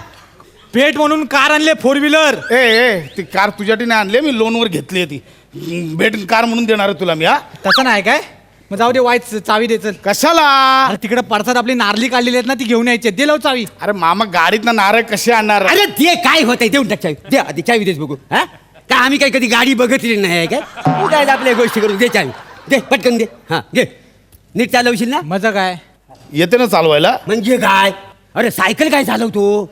भेट म्हणून कार आणले 4 व्हीलर. ए ती कार तुझ्यासाठी नाही आणली मी लोनवर घेतली ती भेट कार म्हणून देणार आहे तुला मी हा तसं नाही काय मग जाऊ दे वाईट चावी दे चल. कशाला अरे तिकडे पडसाद आपली नारली काढलेली आहेत ना ती घेऊन यायची दे लाव चावी. अरे मामा गाडीत ना नारळ कसे आणणार अरे ते काय होतंय देऊन टाक चावी दे आधी चावी देच बघू हा काय आम्ही काही कधी गाडी बघितली नाही काय तू काय आपल्या गोष्टी करू दे चावी दे पटकन दे हा घे नीट चालवशील ना मजा काय येते ना चालवायला म्हणजे काय अरे सायकल काय चालवतो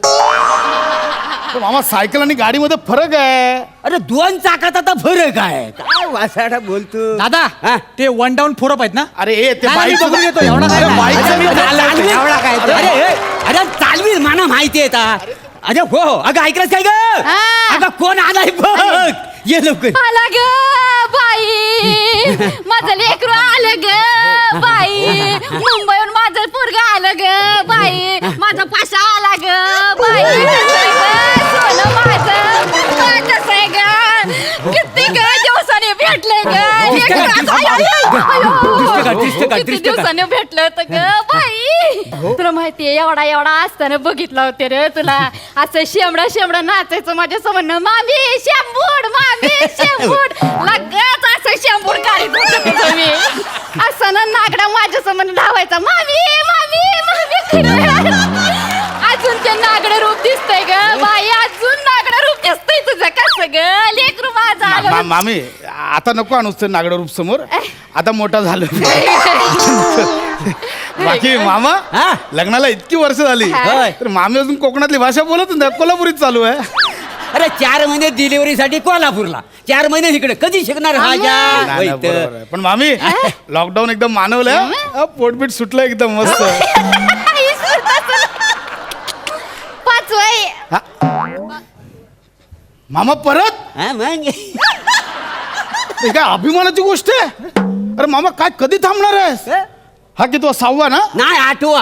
पण मामा सायकल आणि गाडीमध्ये फरक आहे अरे 2 चाकात आता फरक आहे काय वासाडा बोलतो दादा हा? ते 1 डाऊन 4 अप आहेत ना अरे ते नाही, बाईक मी बघून घेतो, एवढा काय नाही. बाईकचं मी चालवील. एवढा काय अरे चालवील मला माहिती आहे अरे हो अगं ऐकलंच काय ग हा. अगं कोण आलाय बघ ये लवकर आला ग बाई माझं लेकरू आलं ग बाई मुंबईहून माझं पोरग आलं ग बाई माझा पाशा आला ग बाई सोनं माझं कसं आहे ग किती ग दिवसाने भेटले ग लेकरू. किती दिवसाने भेटलं होतं ग बाई तुला माहितीये एवढा असताना बघितलं होते रे तुला असं शेंबडा नाचायचं माझ्या समोर मामी शेंबूड लगेच असं शेंबूड काढीत होतं तुझं मी असं ना नागडा माझ्या समोर धावायचा मामी अजून ते नागडं रूप दिसतंय ग बाई अजून नागडं रूप दिसतंय तुझं कसं ग लेकरू माझं आलं मामी आता नको आणूस ते नागडं रूप समोर आता मोठा झालं बाकी मामा हा? लग्नाला इतकी वर्ष झाली होय. तर मामी अजून कोकणातली भाषा बोलत नाही कोल्हापुरीत चालू आहे अरे 4 महिने डिलिव्हरीसाठी कोल्हापूरला 4 महिने इकडे कधी शिकणार नाही, नाही, बरोबर आहे. पण मामी लॉकडाऊन एकदम मानवलं पोटपीट सुटलं एकदम मस्त पाचवाई मामा परत हा, मग हे काय अभिमानाची गोष्ट आहे अरे मामा काय कधी थांबणार आहेस हा की तू 6वा ना नाही 8वा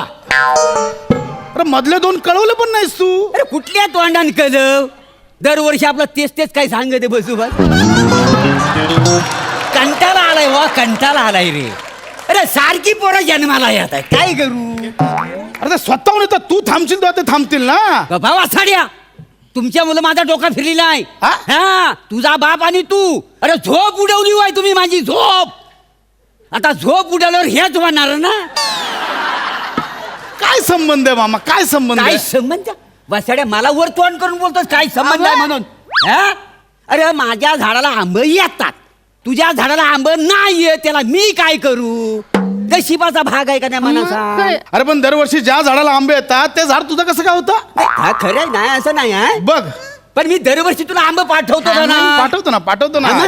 अरे मधले 2 कळवलं पण नाहीस तू अरे कुठल्या तोंडान कळव दरवर्षी आपलं तेच काय सांगते बसू बस कंटाळा आलाय रे अरे सारखी पोरं जन्माला येत आहे काय करू अरे ते स्वतःहून येतात तू थांबशील तेव्हा ते थांबतील ना भावा साड्या तुमच्या मुलं माझा डोका फिरलेला आहे हा? हा तुझा बाप आणि तू अरे झोप उडवली वाय तुम्ही माझी झोप आता झोप उडवल्यावर हेच होणार ना काय संबंध आहे मामा काय संबंध काय आहे संबंध वसाड्या मला वर तोंड करून बोलतोस काय संबंध आहे म्हणून हा? अरे माझ्या झाडाला आंब येतात तुझ्या झाडाला आंब नाही येत त्याला मी काय करू नशिबाचा भाग आहे का त्या मनाचा अरे पण दरवर्षी ज्या झाडाला आंबे येतात ते झाड तुझं कसं काय होतं हा खरं नाही असं नाही हा बघ पण मी दरवर्षी तुला आंब पाठवतो ना पाठवतो ना हा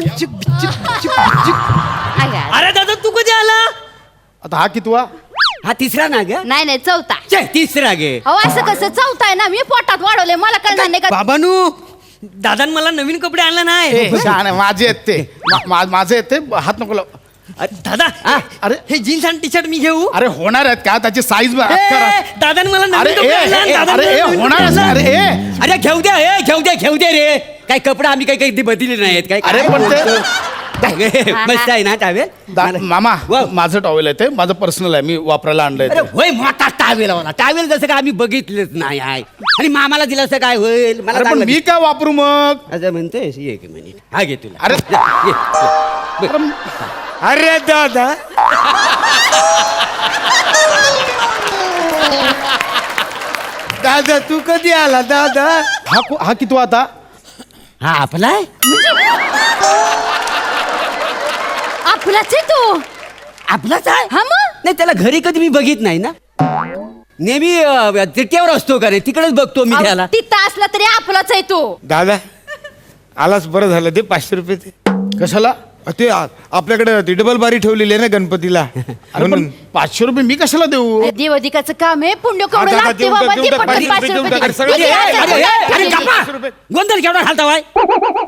ना? अरे दादा तू कधी आला आता हा कितवा हा तिसरा ना ग नाही चौथा छे, तिसरा गे अहो असं कसं चौथा आहे ना मी पोटात वाढवले मला कळणार नाही का बाबानू दादान मला नवीन कपडे आणले नाही छान आहे, माझे आहेत ते माझे आहेत ते हात नको लाव. दादा अरे हे जीन्स आणि टी शर्ट मी घेऊ अरे होणार आहेत का त्याची साईज दादान मला अरे नवीन कपडे आणले, दादानं अरे मला नवीन होणार कपडे आहे, आणले. अरे अरे घेऊ दे रे काय कपडे आम्ही काही बदलले नाहीत काय अरे, काय पण ते- बोलतो? काय, मस्त आहे ना टावेल मामा वा. माझं टॉवेल आहे ते माझं पर्सनल आहे मी वापरायला आणलंय अरे ते. होय मोठा टावेल वाला टावेल जसं काय आम्ही बघितलंच नाही आहे आणि मामाला दिलं असं काय होईल मला अरे पण चांगलं मी काय वापरू मग असं म्हणतोय एक मिनिट हा घे तुला अरे. ये, ये. बरं. अरे दादा दादा तू कधी आला दादा हा कितवा आता हा आपला आहे आपलाच आहे तो आपलाच आहे हा मग नाही त्याला घरी कधी मी बघित नाही ना नेहमी तिट्यावर असतो का रे तिकडेच बघतो मी त्याला तिथं असला तरी आपलाच आहे तो दादा आलाच बरं झालं ते 500 रुपये ते कशाला ते आपल्याकडे ती डबल बारी ठेवलेली आहे ना गणपतीला अरे पण 500 रुपये मी कशाला देऊ देवधिकाचं काम आहे पुण्य केवढं दादा, लागते देऊन बाबा टाक, दे देऊन टाक, पटकन 500 देऊन टाक, रुपये सगळं किती दे. आहे? अरे गप्पा! गोंधळ केवढा घालतावाय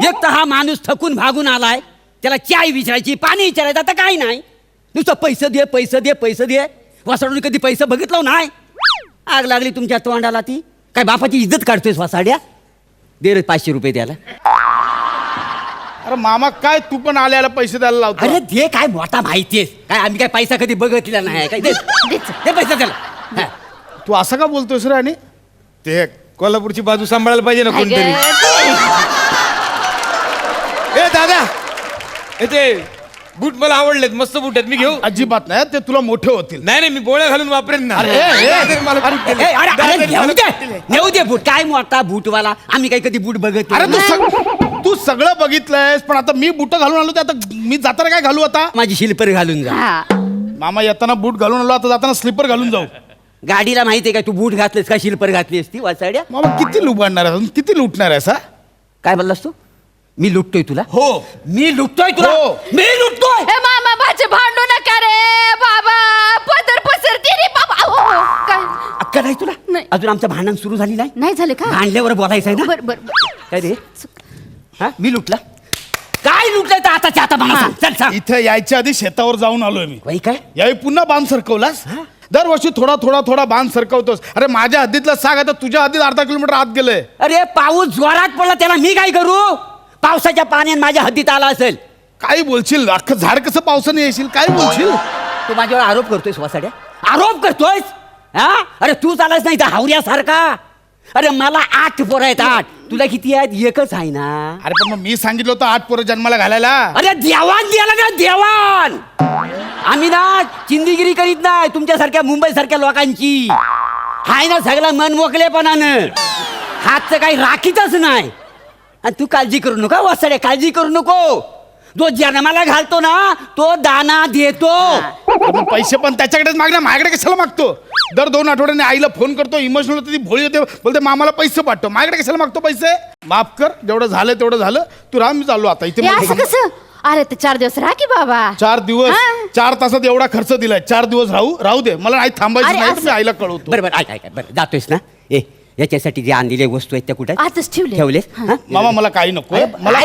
एक तर हा माणूस थकून भागून आलाय त्याला चाय विचारायची पाणी विचारायचं आता काय नाही नुसतं पैसे दे वासडून कधी पैसे बघितलं नाही आग लागली तुमच्या तोंडाला ती काय बापाची इज्जत काढतोयस वासाड्या? दे रे 500 रुपये द्यायला. अरे मामा काय तू पण आल्याला पैसे द्यायला लावतो. अरे दे, काय मोठा माहितीये काय, आम्ही काय पैसा कधी बघितला नाही काय. दे दे पैसा त्याला. हा. तू असं का बोलतोयस रे? आणि ते कोल्हापूरची बाजू सांभाळायला पाहिजे ना कोणतरी. ए दादा ते बूट मला आवडलेत, मस्त बूट आहेत, मी घेऊ? अजिबात नाही, ते तुला मोठे होतील. नाही नाही, मी बोळ्या घालून वापरेन ना. अरे, मला बूट दिले. ए, अरे दादा, नेऊ मला दे बूट दिले. नेऊ दे बूट. काय मोठा बूटवाला, आम्ही काही कधी बूट बघत अरे नाही. तू सगळं बघितलंयस, पण आता मी बुट घालून आलो, ते आता मी जाताना काय घालू आता? माझी शिल्पर घालून जा. मामा येताना बूट घालून आलो, आता जाताना स्लीपर घालून जाऊ. गाडीला माहितीये का तू बूट घातलेस का शिल्पर घातलीस ती वासाड्या? मामा किती लुबाडणार आहे, किती लुटणार आहेस हा? काय बोललास तू? मी लुटतोय तुला? हो. मी लुटतोय तुला? हो. मी लुटतोय? हे मामा भाचे भांडू नका रे बाबा, पदर पसरते रे बाबा. काय अक्का नाही तुला? नाही. अजून आमचं भांडण सुरू झाली नाही? नाही झाले का? भांडल्यावर बोलायचं आहे ना? बर बर काय रे? हा मी लुटला? काय लुटलंय तर आताच्या आता मला सांग. चल सांग. इथे यायच्या आधी शेतावर जाऊन आलोय मी. बाई काय? यावेळी पुन्हा बांध सरकवलास? दरवर्षी थोडा थोडा थोडा बांध सरकवतोस. अरे माझ्या हद्दीतला साग आता तुझ्या हद्दीत अर्धा किलोमीटर आत गेलंय. अरे पाऊस जोरात पडला त्याला मी काय करू? पावसाच्या पाण्याने माझ्या हद्दीत आला असेल. काय बोलशील? अख्खं झाड कसं पावसाने येशील? काय बोलशील? तू माझ्यावर आरोप करतोयस वासाड्या? आरोप करतोयस? हा? अरे तू चालत नाही तर हावऱ्यासारखा. अरे मला 8 पोरं आहेत. 8. तुला किती आहेत? एकच आहे ना. अरे पण मग मी सांगितलं होतं 8 पोरं जन्माला घालायला. अरे देवान द्याला ना देवान. आम्ही ना चिंदीगिरी करीत नाही तुमच्यासारख्या मुंबई सारख्या लोकांची. हाय ना सगळा मन मोकलेपणानं. हातचं काही राखीतच नाही. आणि तू काळजी करू नका वासाड्या, काळजी करू नको. जो जन्माला घालतो ना तो दाना देतो. अरे मग पैसे पण त्याच्याकडेच मागणार, माझ्याकडे कशाला मागतो? दर 2 आठवड्याने आईला फोन करतो, इमोशनल होते, ती भोळी होते, बोलते मामाला पैसे पाठव. माझ्याकडे कशाला मागतो पैसे? माफ कर, जेवढं झालं तेवढं झालं. तू राह, मी चाललो आता. इथे असं कसं? अरे ते 4 दिवस राहा की बाबा. 4 दिवस हा. 4 तासात एवढा खर्च दिलाय. 4 दिवस राहू दे. मला नाही थांबायचं अरे नाही तर असं- मी आईला कळवतो. बरं बरं ऐक बरं जातोयस ना? ए याच्यासाठी जे आणलेले वस्तू आहेत त्या कुठे आजच ठेवले. ठेवलेस? हा? मामा मला काही नको. मला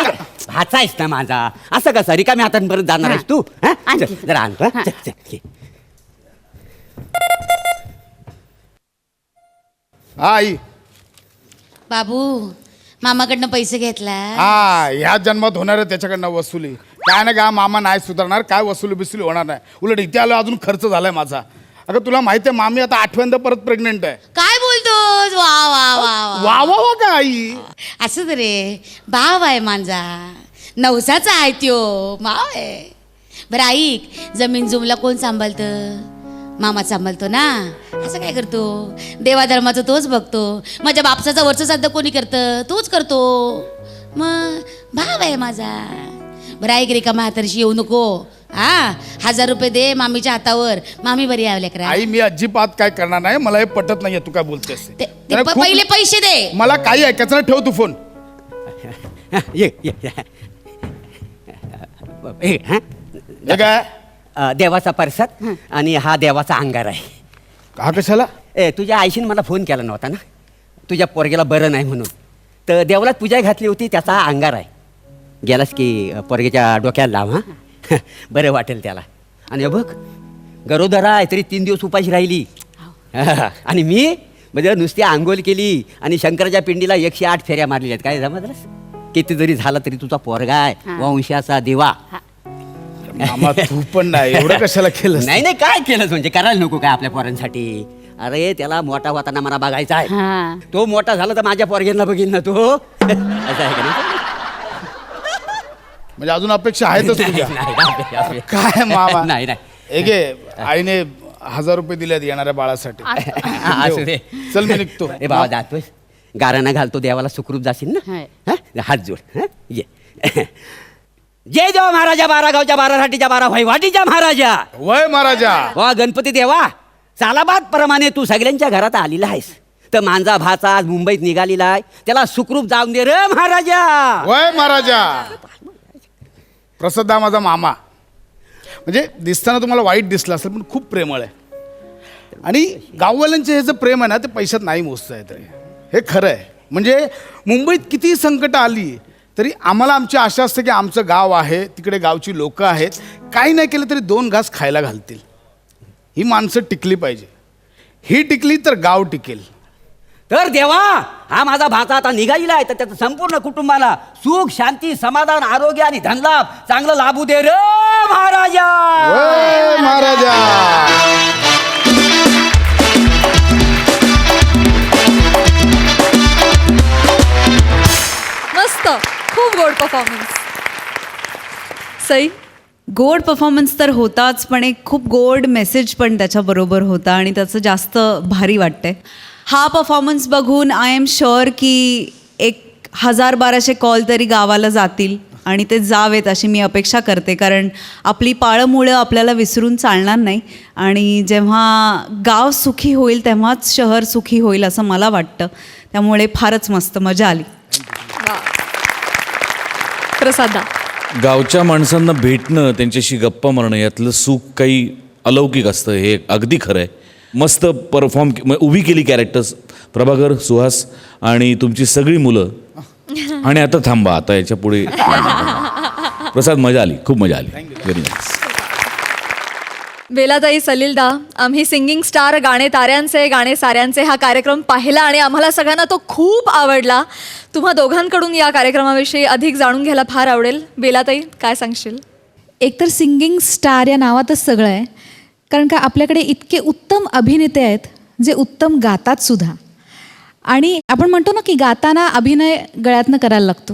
भाचा आहेस ना माझा. असं कसं रिकाम्या हातानं परत जाणार आहेस तू? हा? आणखी. चल, जरा आणतो हा? चल, चल, घे. हा आई. बाबू मामाकडनं पैसे घेतला. हा ह्या जन्मात होणार आहे त्याच्याकडनं वसुली. काय ना काय मामा नाही सुधारणार, काय वसुली बिसुली होणार नाही. उलट इथे आलो अजून खर्च झालाय माझा. अगं तुला माहिती आहे मामी आता 8व्यांदा परत प्रेग्नेंट आहे. काय बोलतोस? वा वा वा वा वा वा काय आई? असं रे भाव आहे माझा, नवसाचा आहे त्यो भाव आहे. बरं ऐक, जमीन जुमला कोण सांभाळतं? मामा सांभाळतो ना. असं काय करतो? देवाधर्माचं तोच बघतो. माझ्या बापसाचा वरचं साध्य कोणी करतं? तोच करतो. मग भाव आहे माझा. बरं ऐक रे, का म्हातारशी येऊ नको. 1000 रुपये दे मामीच्या हातावर. मामी बरी आहे लेकरा. आई मी अजिबात काय करणार नाही. मला हे पटत नाहीये तू काय बोलतेस. पहिले पैसे दे. मला काही ऐकायचं नाही. ठेव तू फोन. ये ये ए, हा? हे काय? देवाचा परसाद आणि हा देवाचा अंगार आहे. हा कशाला? ए तुझ्या आईशीने मला फोन केला नव्हता ना तुझ्या पोरग्याला बरं नाही म्हणून, तर देवाला पूजा घातली होती त्याचा अंगार आहे. गेलास की पोरग्याच्या डोक्याला लाव. हा बरं वाटेल त्याला. आणि हे बघ गरोदरा आहे तरी 3 दिवस उपाशी राहिली. आणि मी म्हणजे नुसती आंघोळ केली आणि शंकराच्या पिंडीला 108 फेऱ्या मारलेल्या आहेत. काय समजलंस? किती जरी झाला तरी तुझा पोरगा आहे वंशाचा देवा. मामा तू पण नाही एवढं कशाला केलं? नाही नाही काय केलंच म्हणजे करायला नको काय आपल्या पोरांसाठी? अरे त्याला मोठा होताना मला बघायचा आहे. तो मोठा झाला तर माझ्या पोरग्यांना बघीन ना तो. असं आहे का नाही? म्हणजे अजून अपेक्षा आहेतच तुझ्या? नाही काय मामा? नाही नाही एगे आईने 1000 रुपये दिलेत येणाऱ्या बाळासाठी. असू दे. चल मी निघतो. ए बाबा जातोय गाराणा घालतो देवाला सुखरूप जाशील ना. हा? हात जोड. हा? ये जय देवा महाराजा 12 गावच्या 12 राटीच्या 12 वैवाटीच्या महाराजा. वय महाराजा. वा गणपती देवा सालाबाद प्रमाणे तू सगळ्यांच्या घरात आलेला आहेस. तर माझा भाचा आज मुंबईत निघालेला आहे. त्याला सुखरूप जाऊन दे रे महाराजा. वय महाराजा. प्रसाद हा माझा मामा. म्हणजे दिसताना तुम्हाला वाईट दिसलं असेल पण खूप प्रेमळ आहे. आणि गाववाल्यांचे हे जे प्रेम आहे ना ते पैशात नाही मोजता येत रे. हे खरं आहे. म्हणजे मुंबईत कितीही संकट आली तरी आम्हाला आमची आशा असते की आमचं गाव आहे, तिकडे गावची लोकं आहेत, काही नाही केलं तरी 2 घास खायला घालतील. ही माणसं टिकली पाहिजे. ही टिकली तर गाव टिकेल. तर देवा हा माझा भाचा आता निघालेला आहे तर त्याचं संपूर्ण कुटुंबाला सुख शांती समाधान आरोग्य आणि धनलाभ चांगलं लाभू दे रे महाराजा. ओय महाराजा. मस्त, खूप गोड परफॉर्मन्स. सई, गोड परफॉर्मन्स तर होताच, पण एक खूप गोड मेसेज पण त्याच्याबरोबर होता आणि त्याचं जास्त भारी वाटतंय. हा परफॉर्मन्स बघून आय एम शुअर की 1000-1200 कॉल तरी गावाला जातील आणि ते जावेत अशी मी अपेक्षा करते, कारण आपली पाळंमुळं आपल्याला विसरून चालणार नाही आणि जेव्हा गाव सुखी होईल तेव्हाच शहर सुखी होईल असं मला वाटतं. त्यामुळे फारच मस्त मजा आली. प्रसादा. गावच्या माणसांना भेटणं, त्यांच्याशी गप्पा मारणं यातलं सुख काही अलौकिक असतं, हे अगदी खरं आहे. मस्त परफॉर्म उभी केली कॅरेक्टर्स, प्रभाकर, सुहास आणि तुमची सगळी मुलं. आणि आता थांबा, आता याच्या पुढे प्रसाद, मजा आली, खूप मजा आली. Very nice. बेलाताई, सलीलदा, आम्ही सिंगिंग स्टार गाणे ताऱ्यांचे गाणे साऱ्यांचे हा कार्यक्रम पाहिला आणि आम्हाला सगळ्यांना तो खूप आवडला. तुम्हा दोघांकडून या कार्यक्रमाविषयी अधिक जाणून घ्यायला फार आवडेल. बेलाताई, काय सांगशील? एकतर सिंगिंग स्टार या नावातच सगळं आहे, कारण का आपल्याकडे इतके उत्तम अभिनेते आहेत जे उत्तम गातात सुद्धा. आणि आपण म्हणतो ना की गाताना अभिनय गळ्यातनं करायला लागतो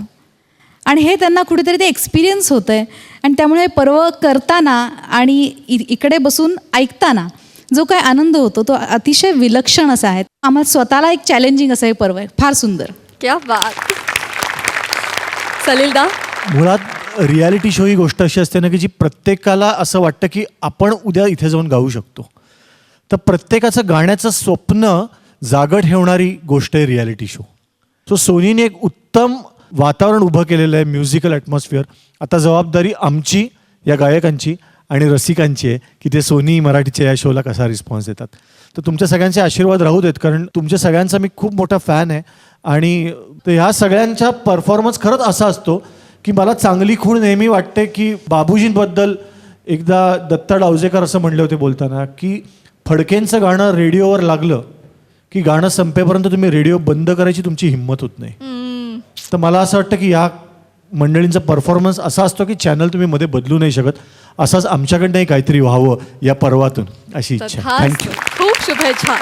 आणि हे त्यांना कुठेतरी ते एक्सपिरियन्स होतं आहे आणि त्यामुळे पर्व करताना आणि इकडे बसून ऐकताना जो काय आनंद होतो तो अतिशय विलक्षण असा आहे. आम्हाला स्वतःला एक चॅलेंजिंग असं हे पर्व आहे. फार सुंदर. क्या बात. सलीलदा. मुळात रियालिटी शो ही गोष्ट अशी असते ना की जी प्रत्येकाला असं वाटतं की आपण उद्या इथे जाऊन गाऊ शकतो. तर प्रत्येकाचं गाण्याचं स्वप्न जागं ठेवणारी गोष्ट आहे रियालिटी शो. सो सोनीने एक उत्तम वातावरण उभं केलेलं आहे, म्युझिकल ॲटमॉस्फिअर. आता जबाबदारी आमची, या गायकांची आणि रसिकांची आहे की ते सोनी मराठीच्या या शोला कसा रिस्पॉन्स देतात. तर तुमच्या सगळ्यांचे आशीर्वाद राहू देत, कारण तुमच्या सगळ्यांचा मी खूप मोठा फॅन आहे. आणि ह्या सगळ्यांचा परफॉर्मन्स खरंच असा असतो की मला चांगली खूण नेहमी वाटते की बाबूजींबद्दल एकदा दत्ता डावजेकर असं म्हणले होते बोलताना की फडकेंचं गाणं रेडिओवर लागलं की गाणं संपेपर्यंत तुम्ही रेडिओ बंद करायची तुमची हिंमत होत नाही. तर मला असं वाटतं की या मंडळींचा परफॉर्मन्स असा असतो की चॅनल तुम्ही मध्ये बदलू नाही शकत. असाच आमच्याकडनंही काहीतरी व्हावं या पर्वातून अशी इच्छा. थँक्यू. खूप शुभेच्छा.